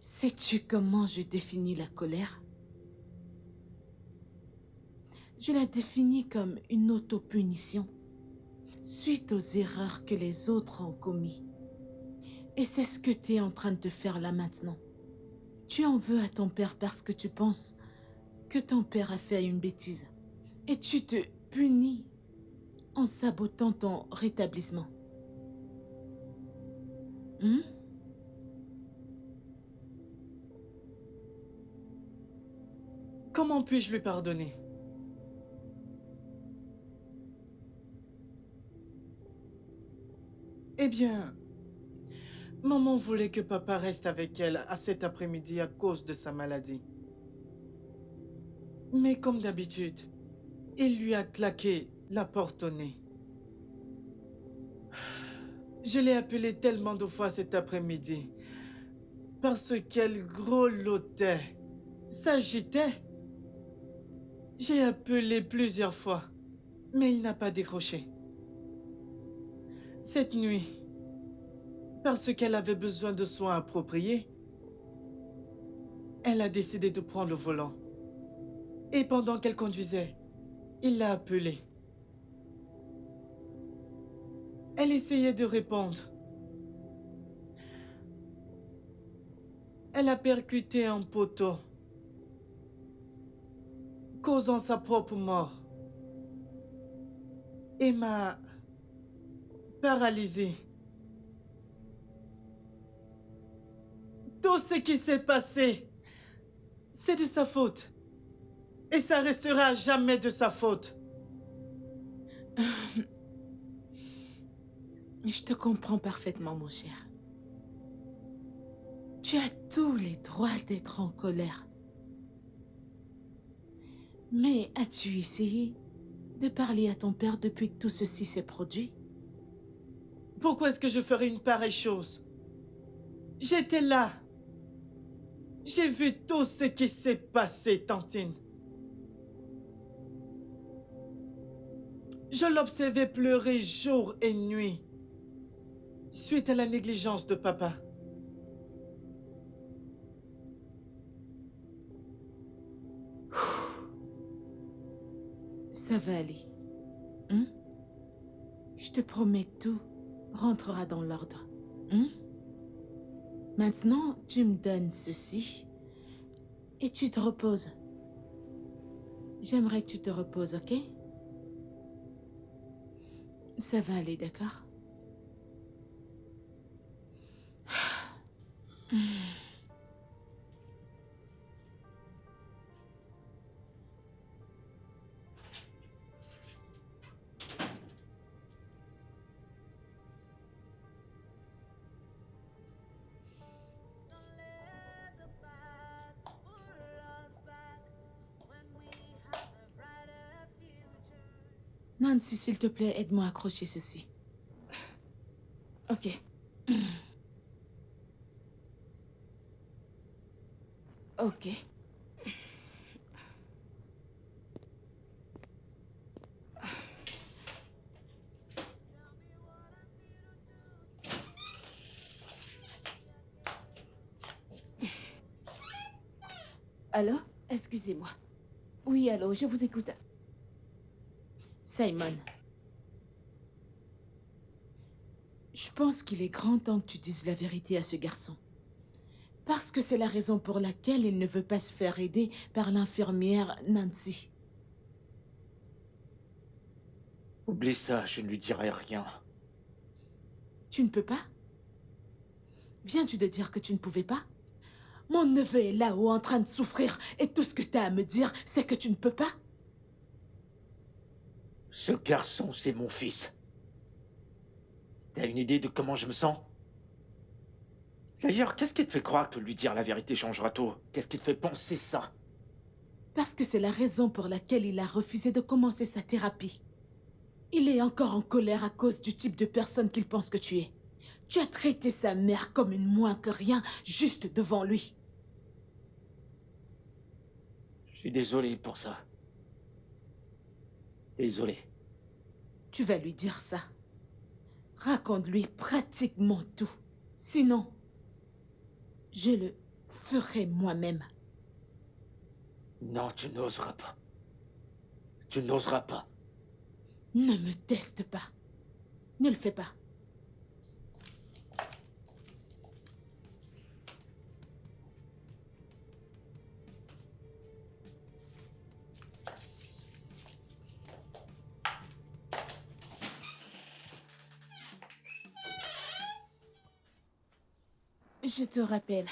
Speaker 8: sais-tu comment je définis la colère? Je la définis comme une autopunition suite aux erreurs que les autres ont commises. Et c'est ce que tu es en train de faire là maintenant. Tu en veux à ton père parce que tu penses que ton père a fait une bêtise. Et tu te punis en sabotant ton rétablissement.
Speaker 2: Comment puis-je lui pardonner? Eh bien, maman voulait que papa reste avec elle à cet après-midi à cause de sa maladie. Mais comme d'habitude, il lui a claqué la porte au nez. Je l'ai appelée tellement de fois cet après-midi parce qu'elle grelottait, s'agitait. J'ai appelé plusieurs fois, mais il n'a pas décroché. Cette nuit, parce qu'elle avait besoin de soins appropriés, elle a décidé de prendre le volant. Et pendant qu'elle conduisait, il l'a appelée. Elle essayait de répondre. Elle a percuté un poteau, causant sa propre mort. Et m'a paralysée. Tout ce qui s'est passé, c'est de sa faute. Et ça restera à jamais de sa faute.
Speaker 8: Je te comprends parfaitement, mon cher. Tu as tous les droits d'être en colère. Mais as-tu essayé de parler à ton père depuis que tout ceci s'est produit?
Speaker 2: Pourquoi est-ce que je ferais une pareille chose? J'étais là. J'ai vu tout ce qui s'est passé, Tantine. Je l'observais pleurer jour et nuit. suite à la négligence de papa.
Speaker 8: Ça va aller. Hein? Je te promets que tout rentrera dans l'ordre. Hein? Maintenant, tu me donnes ceci et tu te reposes. J'aimerais que tu te reposes, ok? Ça va aller, d'accord?
Speaker 6: Don't let the past pull us back when we have a brighter future.
Speaker 8: Nancy, s'il te plaît, aide-moi à accrocher ceci.
Speaker 5: Ok. Ok. Allô? Excusez-moi. Oui, allô, je vous écoute.
Speaker 8: Simon. Je pense qu'il est grand temps que tu dises la vérité à ce garçon. Parce que c'est la raison pour laquelle il ne veut pas se faire aider par l'infirmière Nancy.
Speaker 3: Oublie ça, je ne lui dirai rien.
Speaker 8: Tu ne peux pas? Viens-tu de dire que tu ne pouvais pas? Mon neveu est là-haut en train de souffrir et tout ce que tu as à me dire, c'est que tu ne peux pas?
Speaker 3: Ce garçon, c'est mon fils. T'as une idée de comment je me sens? D'ailleurs, qu'est-ce qui te fait croire que lui dire la vérité changera tout? Qu'est-ce qui te fait penser ça?
Speaker 8: Parce que c'est la raison pour laquelle il a refusé de commencer sa thérapie. Il est encore en colère à cause du type de personne qu'il pense que tu es. Tu as traité sa mère comme une moins que rien, juste devant lui.
Speaker 3: Je suis désolé pour ça. Désolé.
Speaker 8: Tu vas lui dire ça. Raconte-lui pratiquement tout. Sinon, je le ferai moi-même.
Speaker 3: Non, tu n'oseras pas. Tu n'oseras pas.
Speaker 8: Ne me teste pas. Ne le fais pas.
Speaker 5: Je te rappelle.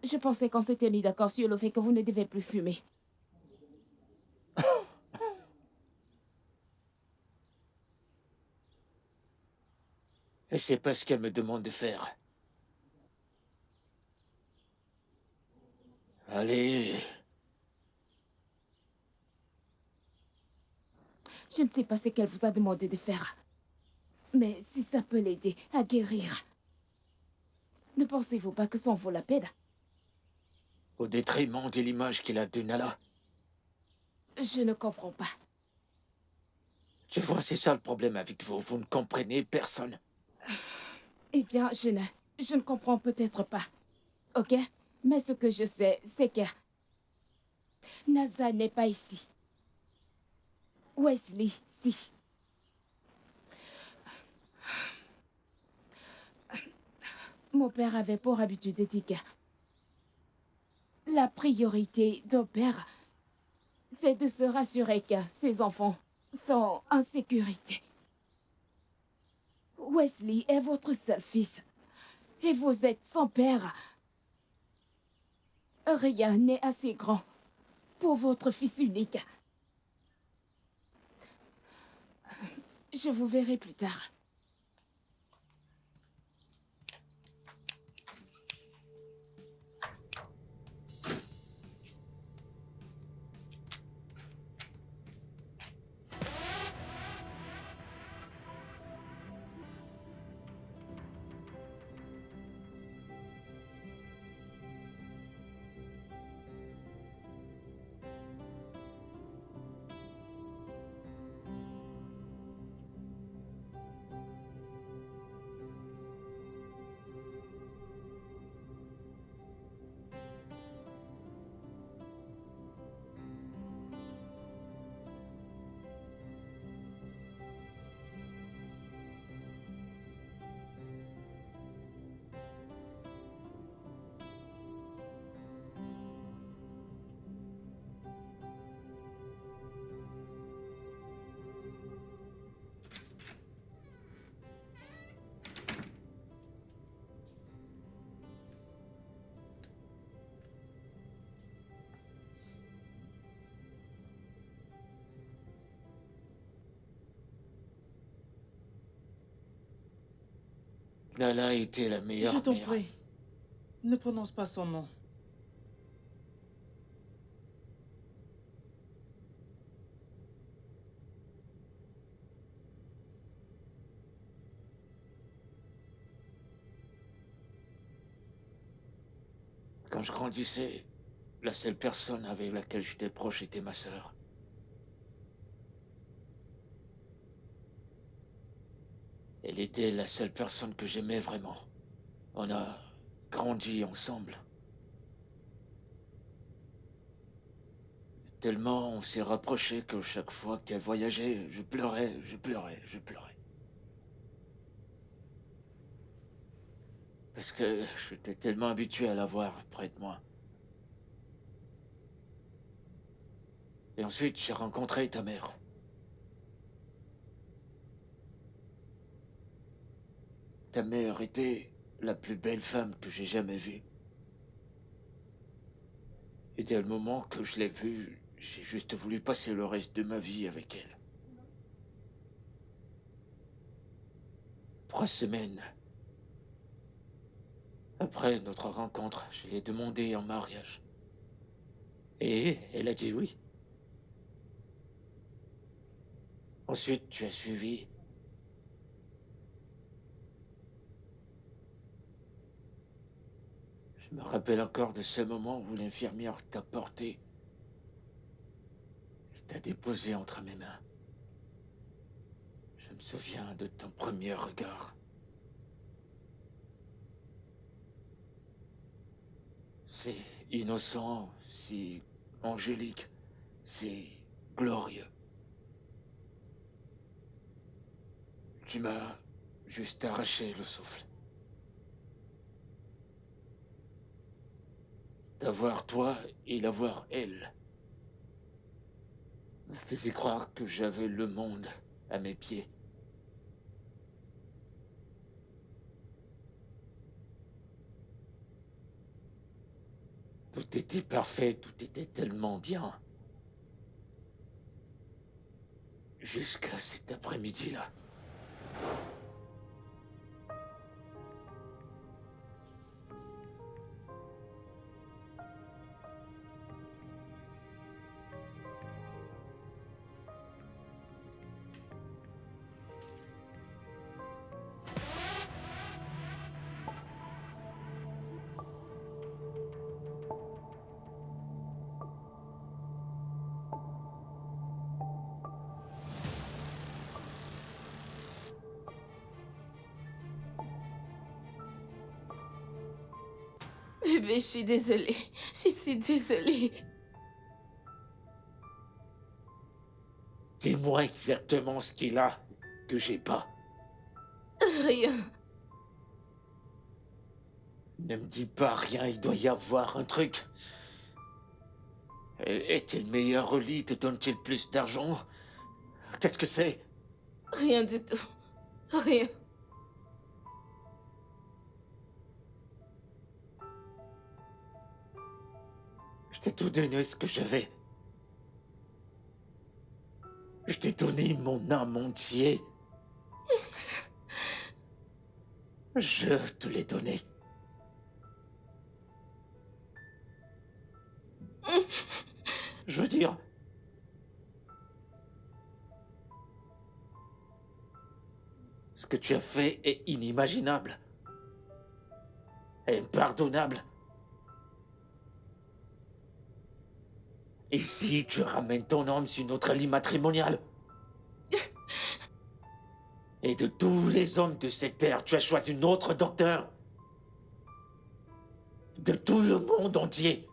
Speaker 5: Je pensais qu'on s'était mis d'accord sur le fait que vous ne devez plus fumer.
Speaker 3: Et c'est pas ce qu'elle me demande de faire. Allez.
Speaker 5: Je ne sais pas ce qu'elle vous a demandé de faire. Mais si ça peut l'aider à guérir, ne pensez-vous pas que ça en vaut la peine?
Speaker 3: Au détriment de l'image qu'il a de Nala.
Speaker 5: Je ne comprends pas.
Speaker 3: Tu vois, c'est ça le problème avec vous. Vous ne comprenez personne.
Speaker 5: Eh bien, je ne comprends peut-être pas. Ok? Mais ce que je sais, c'est que NASA n'est pas ici. Wesley, si. Mon père avait pour habitude de dire que la priorité d'un père, c'est de se rassurer que ses enfants sont en sécurité. Wesley est votre seul fils. Et vous êtes son père. Rien n'est assez grand pour votre fils unique. Je vous verrai plus tard.
Speaker 3: Nala était la
Speaker 2: Je
Speaker 3: meilleure
Speaker 2: t'en
Speaker 3: mère.
Speaker 2: prie, ne prononce pas son nom.
Speaker 3: Quand je grandissais, la seule personne avec laquelle j'étais proche était ma sœur. Elle était la seule personne que j'aimais vraiment. On a grandi ensemble. Tellement on s'est rapprochés que chaque fois qu'elle voyageait, je pleurais, je pleurais, je pleurais. Parce que j'étais tellement habitué à la voir près de moi. Et ensuite, j'ai rencontré ta mère. Ta mère était la plus belle femme que j'ai jamais vue. Et dès le moment que je l'ai vue, j'ai juste voulu passer le reste de ma vie avec elle. 3 semaines après notre rencontre, je l'ai demandé en mariage. Et elle a dit oui. Ensuite, tu as suivi. Je me rappelle encore de ce moment où l'infirmière t'a porté. T'a déposé entre mes mains. Je me souviens de ton premier regard. C'est innocent, si angélique, c'est glorieux. Tu m'as juste arraché le souffle. D'avoir toi et d'avoir elle me faisait croire que j'avais le monde à mes pieds. Tout était parfait, tout était tellement bien. Jusqu'à cet après-midi-là.
Speaker 4: Bébé, je suis désolée. Je suis désolée.
Speaker 3: Dis-moi exactement ce qu'il a que j'ai pas.
Speaker 4: Rien.
Speaker 3: Ne me dis pas rien, il doit y avoir un truc. Est-il meilleur au lit? Te donne-t-il plus d'argent? Qu'est-ce que c'est?
Speaker 4: Rien du tout. Rien.
Speaker 3: Je t'ai tout donné ce que j'avais. Je t'ai donné mon âme entier. Je te l'ai donné. Je veux dire... Ce que tu as fait est inimaginable. Impardonnable. Et si tu ramènes ton homme sur notre lit matrimonial? Et de tous les hommes de cette terre, tu as choisi un autre docteur? De tout le monde entier?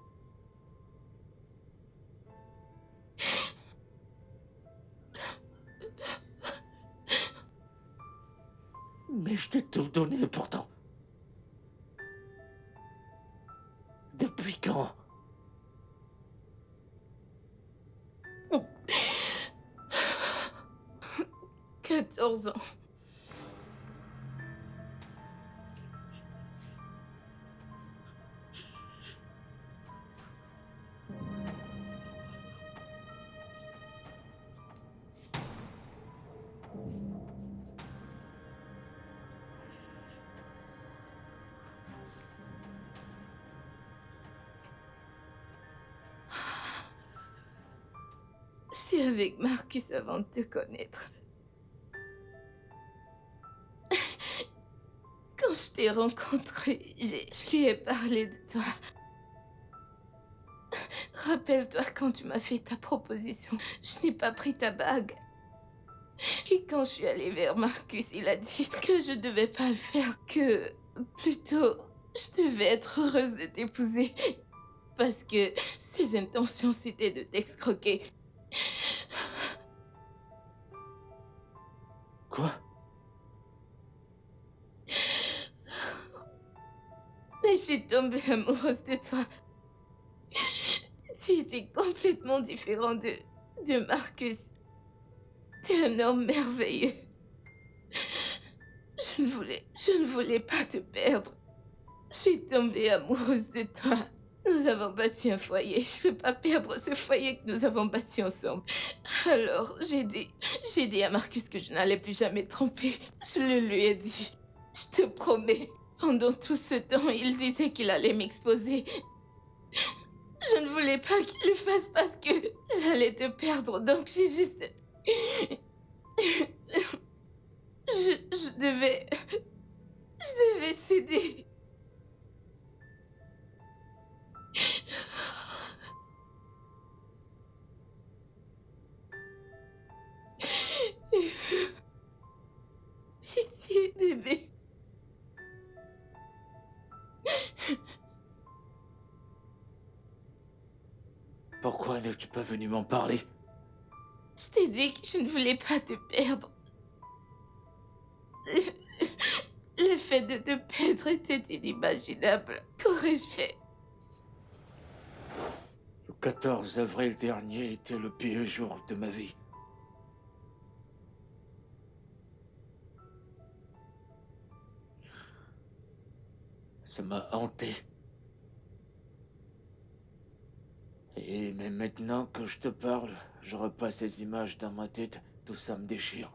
Speaker 3: Mais je t'ai tout donné pourtant. Depuis quand?
Speaker 4: 14 ans. J'étais avec Marcus avant de te connaître. Quand je t'ai rencontré, je lui ai parlé de toi. Rappelle-toi quand tu m'as fait ta proposition, je n'ai pas pris ta bague. Et quand je suis allée vers Marcus, il a dit que je devais pas le faire, que plutôt je devais être heureuse de t'épouser. Parce que ses intentions c'était de t'escroquer.
Speaker 3: Quoi?
Speaker 4: Mais je suis tombée amoureuse de toi. Tu étais complètement différent de Marcus. T'es un homme merveilleux. Je ne voulais pas te perdre. Je suis tombée amoureuse de toi. Nous avons bâti un foyer. Je ne veux pas perdre ce foyer que nous avons bâti ensemble. Alors, j'ai dit à Marcus que je n'allais plus jamais te tromper. Je le lui ai dit. Je te promets. Pendant tout ce temps, il disait qu'il allait m'exposer. Je ne voulais pas qu'il le fasse parce que j'allais te perdre. Donc, j'ai juste... Je devais céder. Pitié, bébé.
Speaker 3: Pourquoi n'es-tu pas venu m'en parler?
Speaker 4: Je t'ai dit que je ne voulais pas te perdre. Le fait de te perdre était inimaginable. Qu'aurais-je fait?
Speaker 3: Le 14 avril dernier était le pire jour de ma vie. Ça m'a hanté. Et même maintenant que je te parle, je repasse ces images dans ma tête, tout ça me déchire.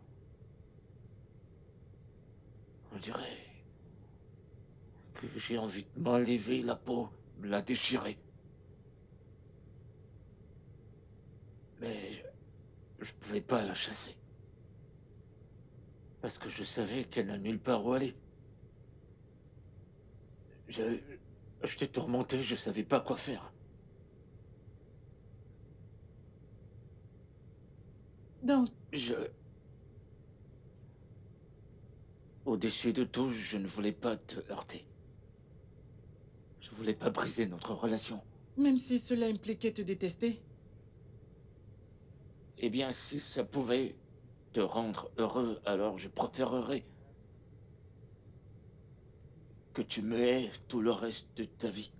Speaker 3: On dirait que j'ai envie de m'enlever la peau, me la déchirer. Mais je pouvais pas la chasser. Parce que je savais qu'elle n'a nulle part où aller. J'étais tourmenté, je savais pas quoi faire.
Speaker 2: Donc,
Speaker 3: Au-dessus de tout, je ne voulais pas te heurter. Je voulais pas briser notre relation.
Speaker 2: même si cela impliquait te détester,
Speaker 3: Eh bien, si ça pouvait te rendre heureux, alors je préférerais que tu me haies tout le reste de ta vie.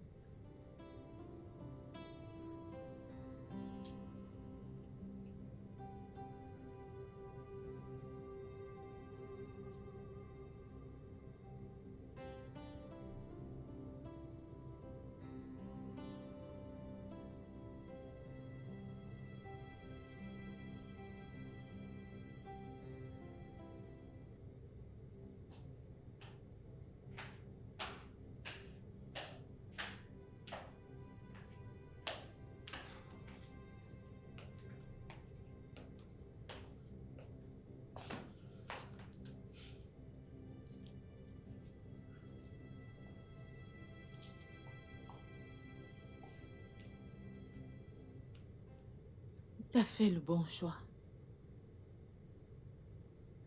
Speaker 8: T'as fait le bon choix.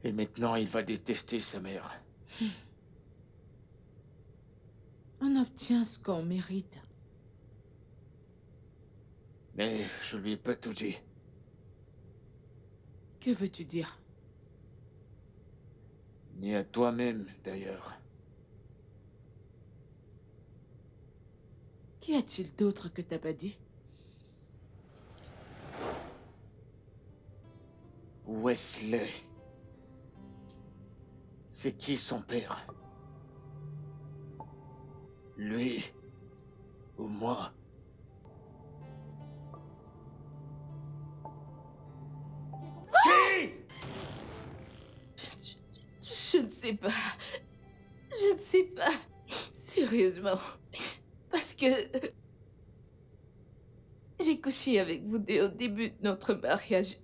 Speaker 3: Et maintenant, il va détester sa mère.
Speaker 8: On obtient ce qu'on mérite.
Speaker 3: Mais je lui ai pas tout dit.
Speaker 8: Que veux-tu dire?
Speaker 3: Ni à toi-même, d'ailleurs.
Speaker 8: Qu'y a-t-il d'autre que t'as pas dit?
Speaker 3: Wesley. C'est qui son père? Lui ou moi? Qui?
Speaker 4: Je ne sais pas. Je ne sais pas. Sérieusement. Parce que... j'ai J'ai couché avec vous dès au début de notre mariage.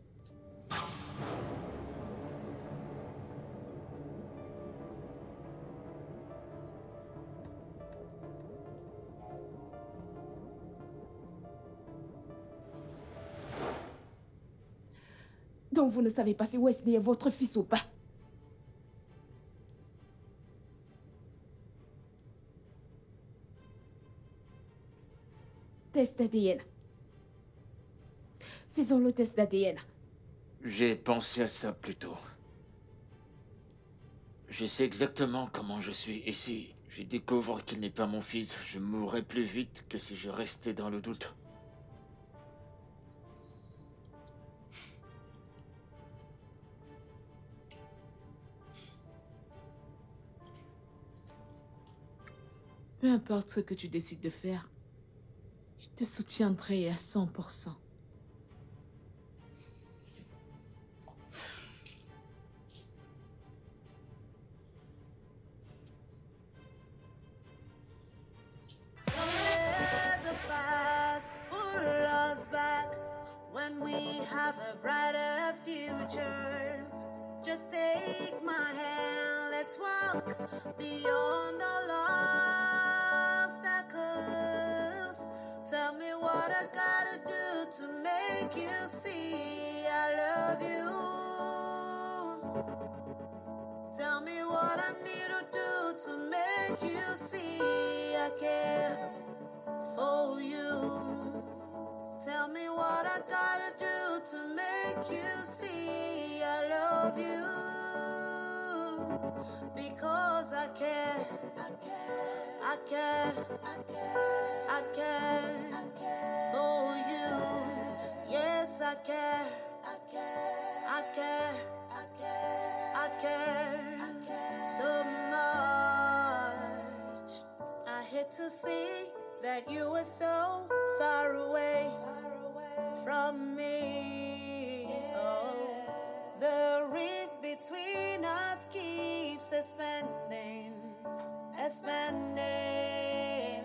Speaker 5: Donc vous ne savez pas si Wesley est votre fils ou pas. Test d'ADN. Faisons le test d'ADN.
Speaker 3: J'ai pensé à ça plus tôt. Je sais exactement comment je suis, et si je découvre qu'il n'est pas mon fils, je mourrai plus vite que si je restais dans le doute.
Speaker 8: Peu importe ce que tu décides de faire, je te soutiendrai à 100%.
Speaker 6: Let the past pull us back when we have a brighter future. Just take my hand, let's walk beyond all obstacles. Tell me what I gotta do to make you see I love you. Tell me what I need to do to make you see I care for you. Tell me what I gotta do to make you see I love you. Because I care, I care, I care, I care, I care for you. Yes, I care, I care, I care, I care, I care so much. I hate to see that you were so far away from me. Oh, the rift between us keeps expanding, expanding.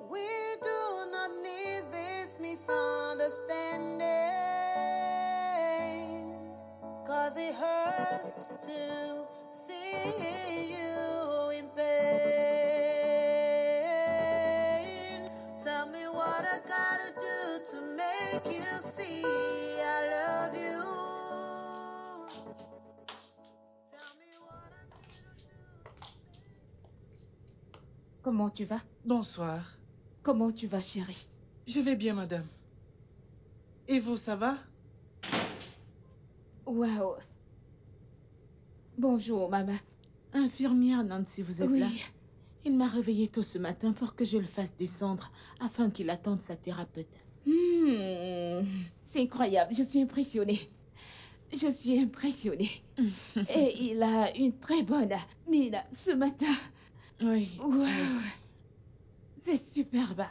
Speaker 6: We do not need this misunderstanding, 'cause it hurts to see you in pain. Tell me what I gotta do to make you see I love you. Tell me what I need to do.
Speaker 5: Comment tu vas?
Speaker 2: Bonsoir.
Speaker 5: Comment tu vas, chérie?
Speaker 2: Je vais bien, madame. Et vous, ça va?
Speaker 5: Waouh. Bonjour, maman.
Speaker 8: Infirmière Nancy, vous êtes
Speaker 5: Oui.
Speaker 8: là? Il m'a réveillée tôt ce matin pour que je le fasse descendre afin qu'il attende sa thérapeute.
Speaker 5: C'est incroyable, je suis impressionnée. Je suis impressionnée. Et il a une très bonne mine ce matin.
Speaker 8: Oui.
Speaker 5: Waouh. C'est superbe.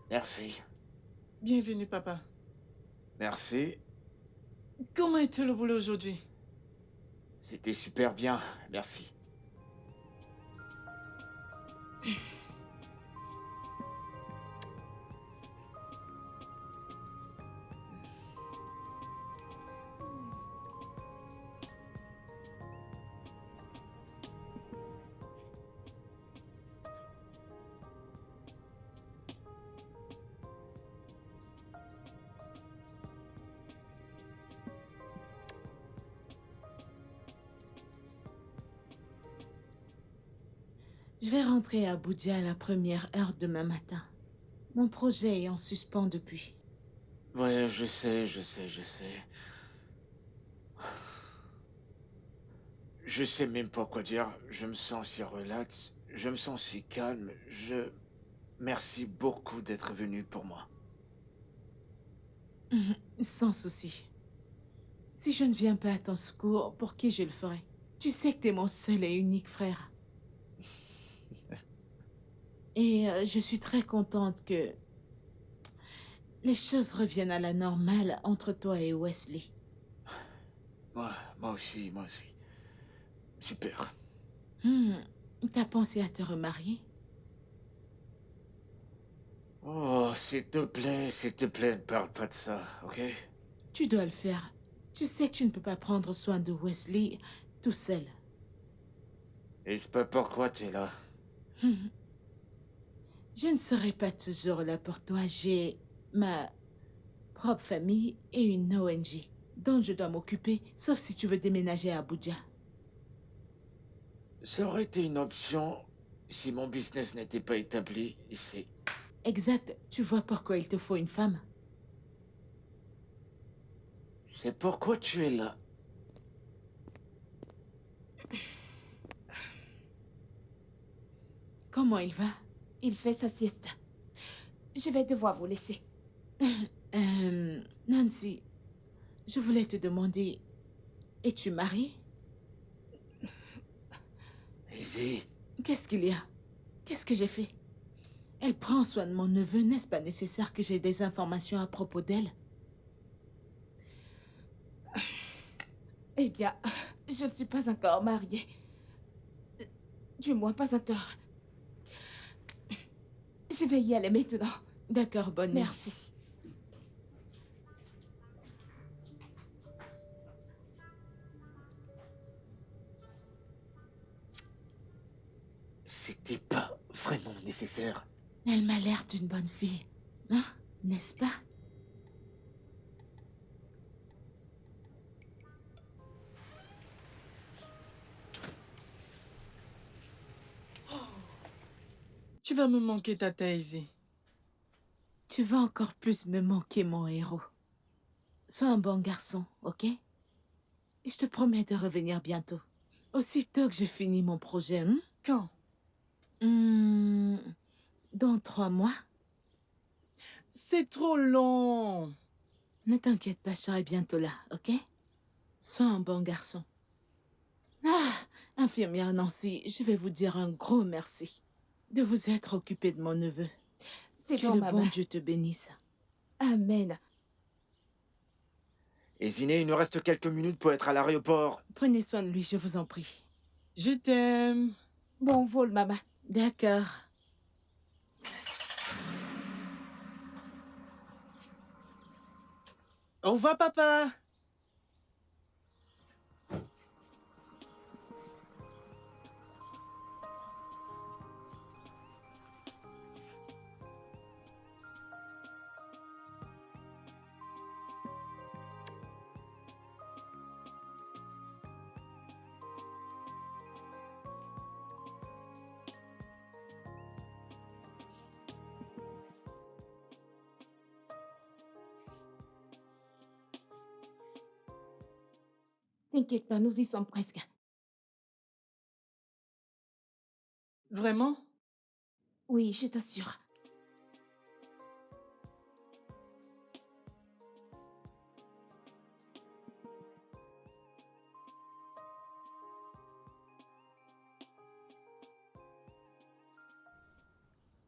Speaker 3: Merci.
Speaker 2: Bienvenue, papa.
Speaker 3: Merci.
Speaker 2: Comment était le boulot aujourd'hui?
Speaker 3: C'était super bien. Merci.
Speaker 8: Je vais rentrer à Abuja à la première heure demain matin. Mon projet est en suspens depuis.
Speaker 3: Ouais, je sais. Je sais même pas quoi dire. Je me sens si relax. Je me sens si calme. merci beaucoup d'être venu pour moi.
Speaker 8: Sans souci. Si je ne viens pas à ton secours, pour qui je le ferai? Tu sais que t'es mon seul et unique frère. Et je suis très contente que les choses reviennent à la normale entre toi et Wesley.
Speaker 3: Moi aussi, moi aussi. Super.
Speaker 8: T'as pensé à te remarier?
Speaker 3: Oh, s'il te plaît, ne parle pas de ça, ok?
Speaker 8: Tu dois le faire. Tu sais que tu ne peux pas prendre soin de Wesley tout seul.
Speaker 3: Et c'est pas pourquoi t'es là.
Speaker 8: Je ne serai pas toujours là pour toi. J'ai ma propre famille et une ONG dont je dois m'occuper, sauf si tu veux déménager à Abuja.
Speaker 3: Ça aurait été une option si mon business n'était pas établi ici.
Speaker 8: Exact. Tu vois pourquoi il te faut une femme?
Speaker 3: C'est pourquoi tu es là.
Speaker 8: Comment il va?
Speaker 5: Il fait sa sieste. Je vais devoir vous laisser.
Speaker 8: Nancy, je voulais te demander, es-tu mariée?
Speaker 3: Easy.
Speaker 8: Qu'est-ce qu'il y a? Qu'est-ce que j'ai fait? Elle prend soin de mon neveu, n'est-ce pas nécessaire que j'ai des informations à propos d'elle?
Speaker 5: Eh bien, je ne suis pas encore mariée. Du moins, pas encore. Je vais y aller maintenant.
Speaker 8: D'accord, bonne nuit.
Speaker 5: Merci.
Speaker 3: C'était pas vraiment nécessaire.
Speaker 8: Elle m'a l'air d'une bonne fille, hein, n'est-ce pas?
Speaker 2: Tu vas me manquer, Tata Izzy.
Speaker 8: Tu vas encore plus me manquer, mon héros. Sois un bon garçon, ok? Et je te promets de revenir bientôt. Aussitôt que j'ai fini mon projet, hein?
Speaker 2: Quand?
Speaker 8: Dans 3 mois?
Speaker 2: C'est trop long.
Speaker 8: Ne t'inquiète pas, je serai bientôt là, ok? Sois un bon garçon. Ah, infirmière Nancy, je vais vous dire un gros merci de vous être occupée de mon neveu.
Speaker 5: C'est
Speaker 8: Que
Speaker 5: bon,
Speaker 8: le
Speaker 5: maman.
Speaker 8: bon Dieu te bénisse.
Speaker 5: Amen.
Speaker 3: Et Ziné, il nous reste quelques minutes pour être à l'aéroport.
Speaker 8: Prenez soin de lui, je vous en prie.
Speaker 2: Je t'aime.
Speaker 5: Bon vol, maman.
Speaker 8: D'accord.
Speaker 2: Au revoir, papa.
Speaker 5: T'inquiète pas, nous y sommes presque.
Speaker 2: Vraiment?
Speaker 5: Oui, je t'assure.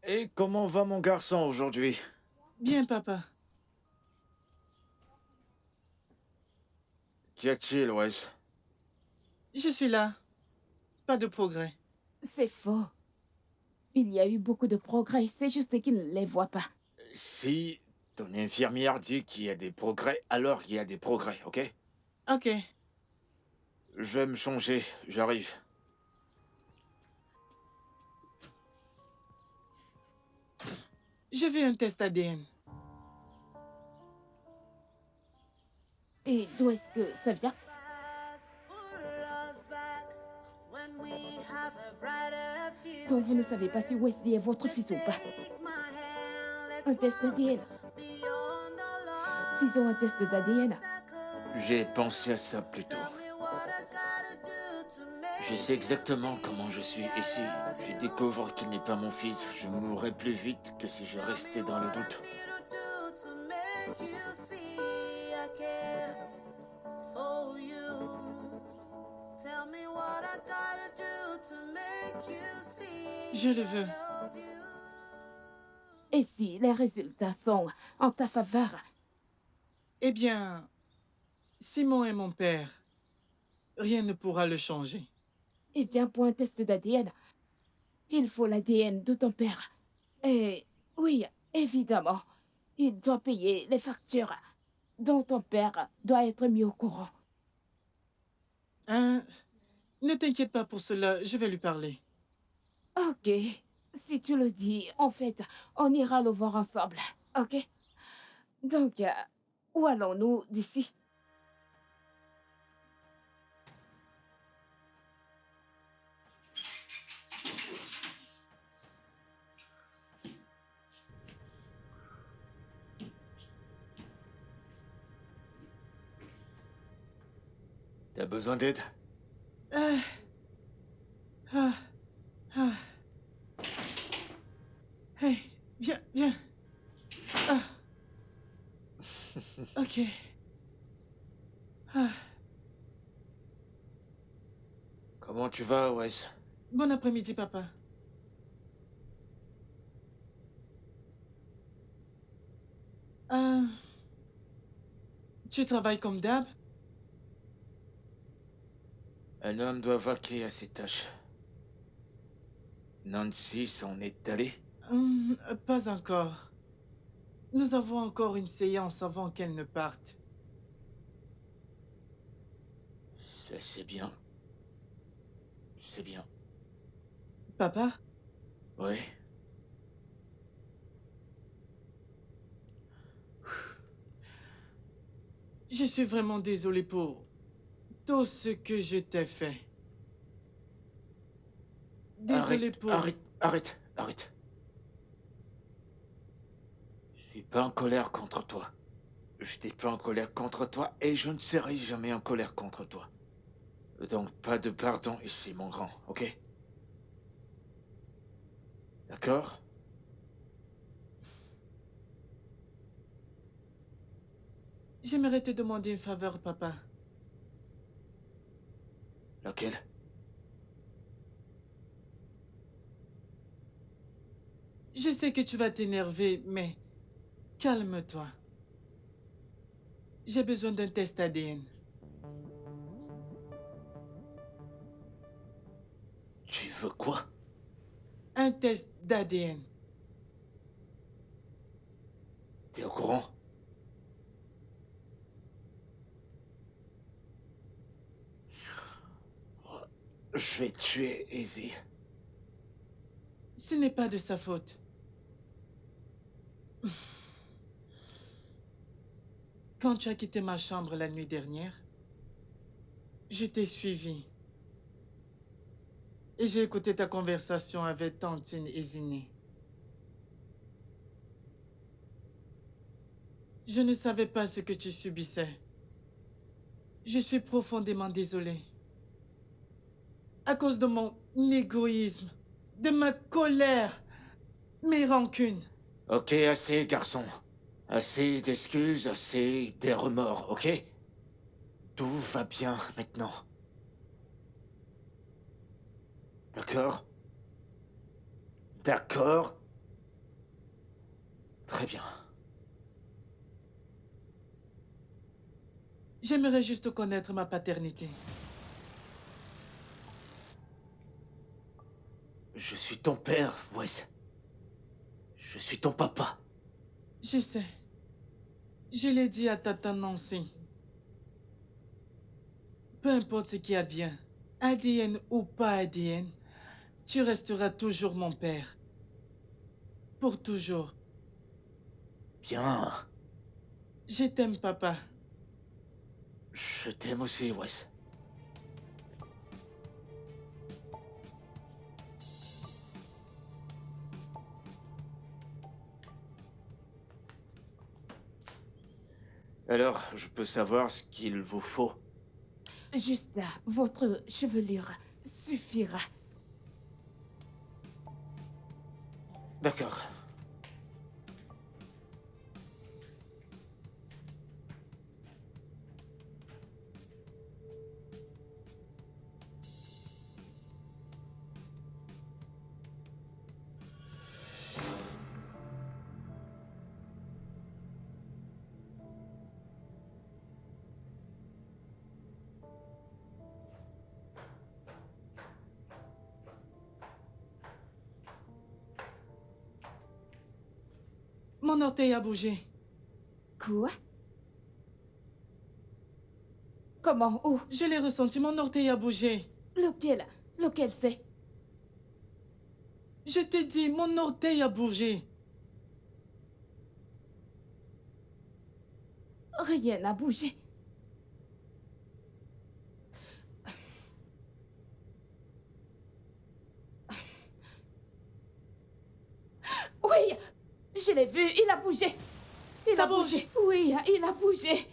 Speaker 3: Et comment va mon garçon aujourd'hui?
Speaker 2: Bien, papa.
Speaker 3: Qu'y a-t-il, Wes?
Speaker 2: Je suis là. Pas de progrès.
Speaker 5: C'est faux. Il y a eu beaucoup de progrès, c'est juste qu'il ne les voit pas.
Speaker 3: Si ton infirmière dit qu'il y a des progrès, alors il y a des progrès, ok?
Speaker 2: Ok.
Speaker 3: Je vais me changer, j'arrive.
Speaker 2: Je veux un test ADN.
Speaker 5: Et d'où est-ce que ça vient? Donc vous ne savez pas si Wesley est votre fils ou pas. Un test d'ADN. Faisons un test d'ADN.
Speaker 3: J'ai pensé à ça plus tôt. Je sais exactement comment je suis, et si je découvre qu'il n'est pas mon fils, je mourrai plus vite que si je restais dans le doute.
Speaker 2: Je le veux.
Speaker 5: Et si les résultats sont en ta faveur,
Speaker 2: Eh bien, Simon est mon père. Rien ne pourra le changer.
Speaker 5: eh bien, pour un test d'ADN, il faut l'ADN de ton père. Et oui, évidemment, il doit payer les factures dont ton père doit être mis au courant.
Speaker 2: Hein? Ne t'inquiète pas pour cela, je vais lui parler.
Speaker 5: Ok, si tu le dis, en fait, on ira le voir ensemble, ok? Donc, où allons-nous d'ici?
Speaker 3: T'as besoin d'aide?
Speaker 2: Ah. Ah. Ah. Hey, viens, viens. Ah. Ok. Ah.
Speaker 3: Comment tu vas, Wes?
Speaker 2: Bon après-midi, papa. Tu travailles comme d'hab?
Speaker 3: Un homme doit vaquer à ses tâches. Nancy s'en est allée?
Speaker 2: Pas encore. Nous avons encore une séance avant qu'elle ne parte.
Speaker 3: Ça, c'est bien. C'est bien.
Speaker 2: Papa?
Speaker 3: Oui.
Speaker 2: Je suis vraiment désolé pour tout ce que je t'ai fait. Désolé pour...
Speaker 3: Arrête. Je suis pas en colère contre toi. Je n'étais pas en colère contre toi et je ne serai jamais en colère contre toi. Donc pas de pardon ici, mon grand, ok? D'accord?
Speaker 2: J'aimerais te demander une faveur, papa.
Speaker 3: Laquelle?
Speaker 2: Je sais que tu vas t'énerver, mais calme-toi. J'ai besoin d'un test ADN.
Speaker 3: Tu veux quoi?
Speaker 2: Un test d'ADN.
Speaker 3: T'es au courant? Je vais tuer Izzy.
Speaker 2: Ce n'est pas de sa faute. Quand tu as quitté ma chambre la nuit dernière, je t'ai suivi. Et j'ai écouté ta conversation avec Tantine et Ziné. Je ne savais pas ce que tu subissais. Je suis profondément désolé. À cause de mon égoïsme, de ma colère, mes rancunes.
Speaker 3: Ok, assez, garçon. Assez d'excuses, assez des remords, ok? Tout va bien maintenant. D'accord? D'accord? Très bien.
Speaker 2: J'aimerais juste connaître ma paternité.
Speaker 3: Je suis ton père, Wes. Je suis ton papa.
Speaker 2: Je sais. Je l'ai dit à Tata Nancy. Peu importe ce qui advient, ADN ou pas ADN, tu resteras toujours mon père. Pour toujours.
Speaker 3: Bien.
Speaker 2: Je t'aime, papa.
Speaker 3: Je t'aime aussi, Wes. Alors, je peux savoir ce qu'il vous faut?
Speaker 5: Juste votre chevelure. suffira.
Speaker 3: D'accord.
Speaker 2: Mon orteil a bougé.
Speaker 5: Quoi? Comment? Où?
Speaker 2: Je l'ai ressenti, mon orteil a bougé.
Speaker 5: Lequel? Lequel c'est?
Speaker 2: Je t'ai dit, mon orteil a bougé.
Speaker 5: Rien n'a bougé. Oui, je l'ai vu, il a bougé.
Speaker 2: Ça bouge.
Speaker 5: Bougé. Oui, il a bougé.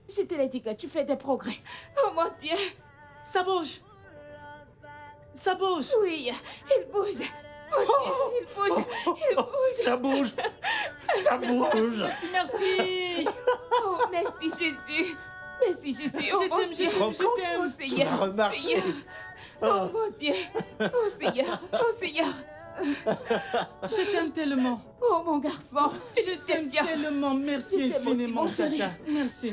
Speaker 5: Je te l'ai dit que tu fais des progrès. Oh mon Dieu.
Speaker 2: Ça bouge. Ça bouge.
Speaker 5: Oui, il bouge. Oh Dieu, il bouge. Il bouge.
Speaker 3: Ça bouge. Ça bouge.
Speaker 2: Merci, merci.
Speaker 5: Oh, merci Jésus. Merci Jésus. Oh
Speaker 2: Je
Speaker 5: mon
Speaker 2: t'aime,
Speaker 5: Dieu.
Speaker 2: je t'aime.
Speaker 5: Oh Seigneur.
Speaker 3: Tu vas remarcher.
Speaker 5: Seigneur. Oh mon Dieu. Oh Seigneur. Oh Seigneur.
Speaker 2: Je t'aime tellement.
Speaker 5: Oh mon garçon.
Speaker 2: Je t'aime
Speaker 5: Seigneur.
Speaker 2: tellement. Merci
Speaker 5: Je t'aime aussi,
Speaker 2: infiniment,
Speaker 5: mon chéri.
Speaker 2: Tata. Merci.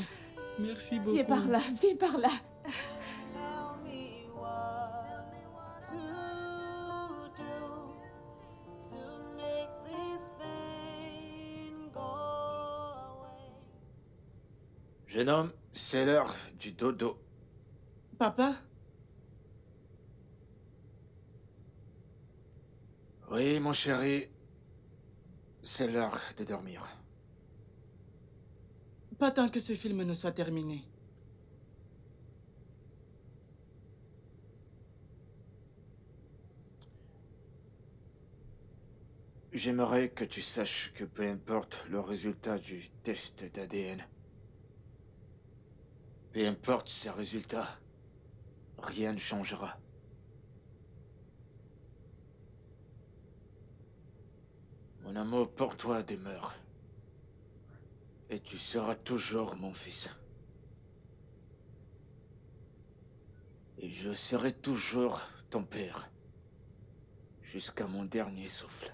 Speaker 2: Merci beaucoup.
Speaker 5: Viens par là, viens par là.
Speaker 6: Tell me what to do to make this pain go away.
Speaker 3: Jeune homme, c'est l'heure du dodo.
Speaker 2: Papa,
Speaker 3: Oui, mon chéri. C'est l'heure de dormir.
Speaker 2: pas tant que ce film ne soit terminé.
Speaker 3: J'aimerais que tu saches que peu importe le résultat du test d'ADN, peu importe ces résultats, rien ne changera. Mon amour pour toi demeure. Et tu seras toujours mon fils. Et je serai toujours ton père. Jusqu'à mon dernier souffle.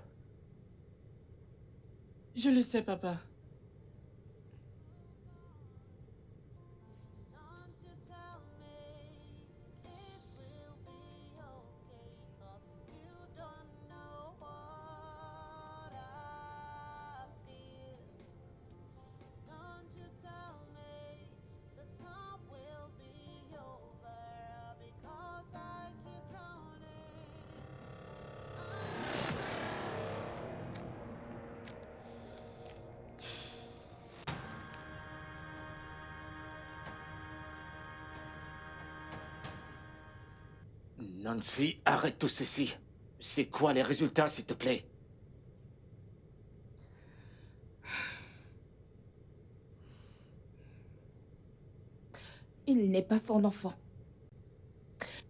Speaker 2: Je le sais, papa.
Speaker 6: Don't you tell me it will be okay, 'cause you don't know what I feel. Don't you tell me the storm will be over, because I keep drowning.
Speaker 3: Nancy, arrête tout ceci. C'est quoi les résultats, s'il te plaît?
Speaker 5: Il n'est pas son enfant.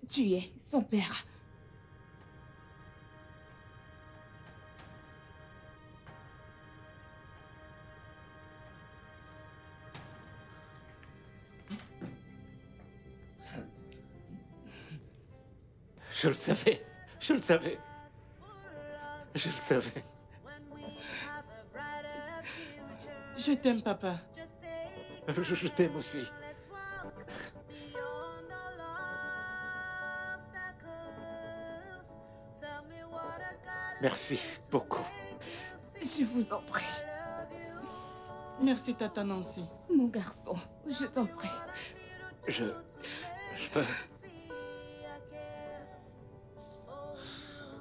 Speaker 5: Tu es son père.
Speaker 3: Je le savais. Je le savais. Je le savais.
Speaker 6: When we have a brighter future,
Speaker 2: Je t'aime, papa.
Speaker 6: just take
Speaker 3: Je t'aime aussi.
Speaker 6: let's walk beyond all obstacles. Tell me what I gotta
Speaker 3: Merci beaucoup.
Speaker 5: Je vous en prie.
Speaker 6: love you.
Speaker 2: Merci, Tata Nancy.
Speaker 5: Mon garçon, je t'en prie.
Speaker 3: Je peux...
Speaker 6: See, I care for you.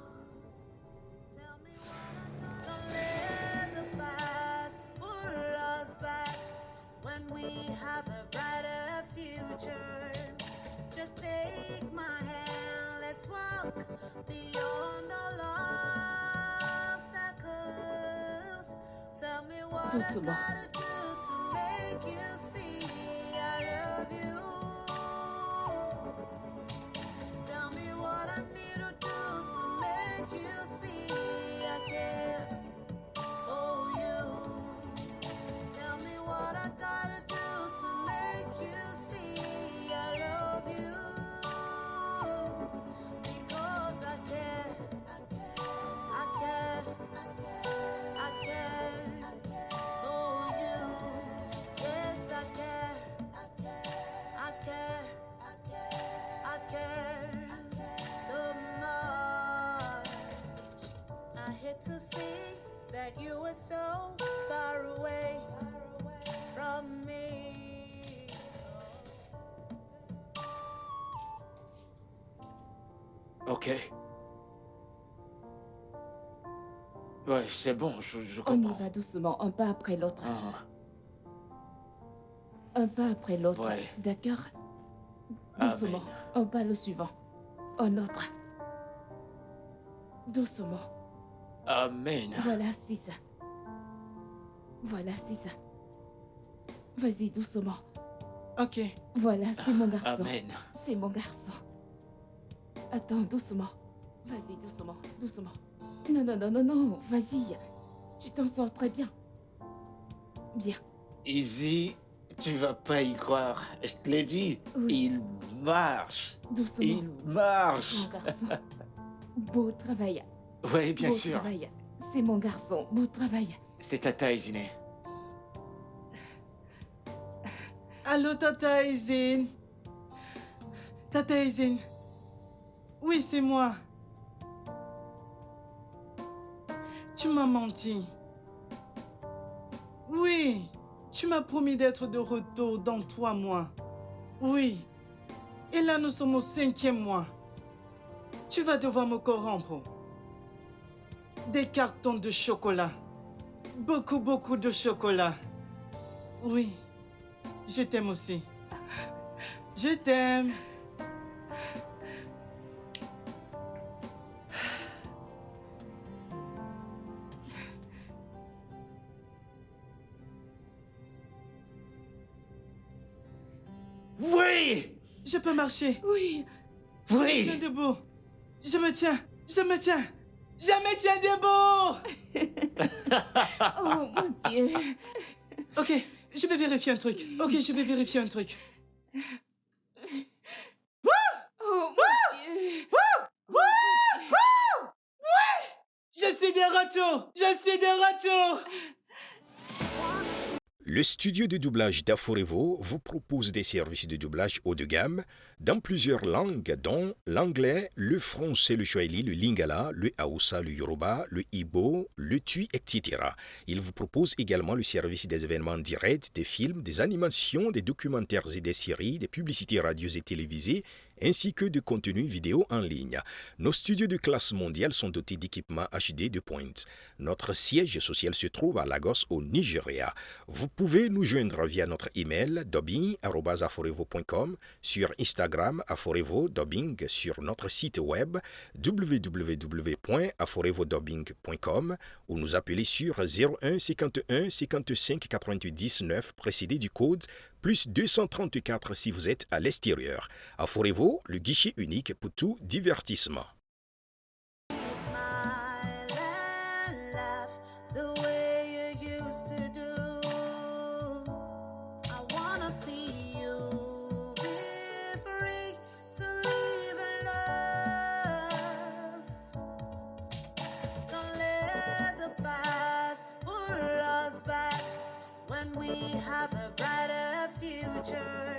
Speaker 6: Tell me what I gotta. Don't let the past pull us back. When we have a brighter future, just take my hand. Let's walk beyond all obstacles. Tell me what I
Speaker 5: Doucement.
Speaker 6: gotta do to make you see I love you. Tell me what gotta do to make you see I love you? Because I care, I care, I care for you. Yes, I care, I care, I care so much. I hate to see that you were so far away from me.
Speaker 3: Ok. Ouais, c'est bon, je
Speaker 5: On y
Speaker 3: comprends.
Speaker 5: va doucement, un pas après l'autre.
Speaker 3: Ah,
Speaker 5: Un pas après l'autre.
Speaker 3: Ouais.
Speaker 5: D'accord?
Speaker 3: Amen.
Speaker 5: Doucement. Un pas le suivant. Un autre. Doucement.
Speaker 3: Amen.
Speaker 5: Voilà, c'est ça. Voilà, c'est ça. Vas-y, doucement.
Speaker 2: Ok.
Speaker 5: Voilà, c'est mon garçon.
Speaker 3: Amen.
Speaker 5: C'est mon garçon. Attends, doucement. Vas-y, doucement, doucement. Non, non, non, non, non, vas-y. Tu t'en sors très bien. Bien.
Speaker 9: Izzy, tu vas pas y croire. Je te l'ai dit.
Speaker 5: Oui.
Speaker 9: Il marche.
Speaker 5: Doucement.
Speaker 9: Il marche.
Speaker 5: Mon garçon. Beau travail.
Speaker 3: Ouais, bien
Speaker 5: Beau
Speaker 3: sûr.
Speaker 5: travail. C'est mon garçon. Beau travail.
Speaker 3: C'est ta taille, Ziné.
Speaker 2: Allô, Tata Izine. Tata Izine. Oui, c'est moi. Tu m'as menti. Oui, tu m'as promis d'être de retour dans 3 mois. Oui. Et là, nous sommes au 5e mois. Tu vas devoir me corrompre. Des cartons de chocolat. Beaucoup, beaucoup de chocolat. Oui. Je t'aime aussi. Je t'aime.
Speaker 9: Oui.
Speaker 2: Je peux marcher.
Speaker 5: Oui.
Speaker 2: Je me
Speaker 9: Oui.
Speaker 2: tiens debout. Je me tiens. Je me tiens. Je me tiens debout.
Speaker 5: Oh, mon Dieu.
Speaker 2: Ok, je vais vérifier un truc. Ok, je vais vérifier un truc.
Speaker 5: Oh, mon Dieu.
Speaker 2: Je suis de retour. Je suis de retour.
Speaker 10: Le studio de doublage d'Aforevo vous propose des services de doublage haut de gamme dans plusieurs langues, dont l'anglais, le français, le swahili, le lingala, le hausa, le yoruba, le igbo, le tui, etc. Il vous propose également le service des événements directs, des films, des animations, des documentaires et des séries, des publicités radios et télévisées, ainsi que de contenus vidéo en ligne. Nos studios de classe mondiale sont dotés d'équipements HD de pointe. Notre siège social se trouve à Lagos, au Nigeria. Vous pouvez nous joindre via notre email dubbing@aforevo.com, sur Instagram Aforevo Dubbing, sur notre site web www.aforevodubbing.com ou nous appeler sur 01 51 55 99 précédé du code plus 234 si vous êtes à l'extérieur. Aforevo, le guichet unique pour tout divertissement.
Speaker 6: Smile and laugh the way you used to do. I wanna see you be free to live in love. Don't let the past pull us back when we have a brighter future.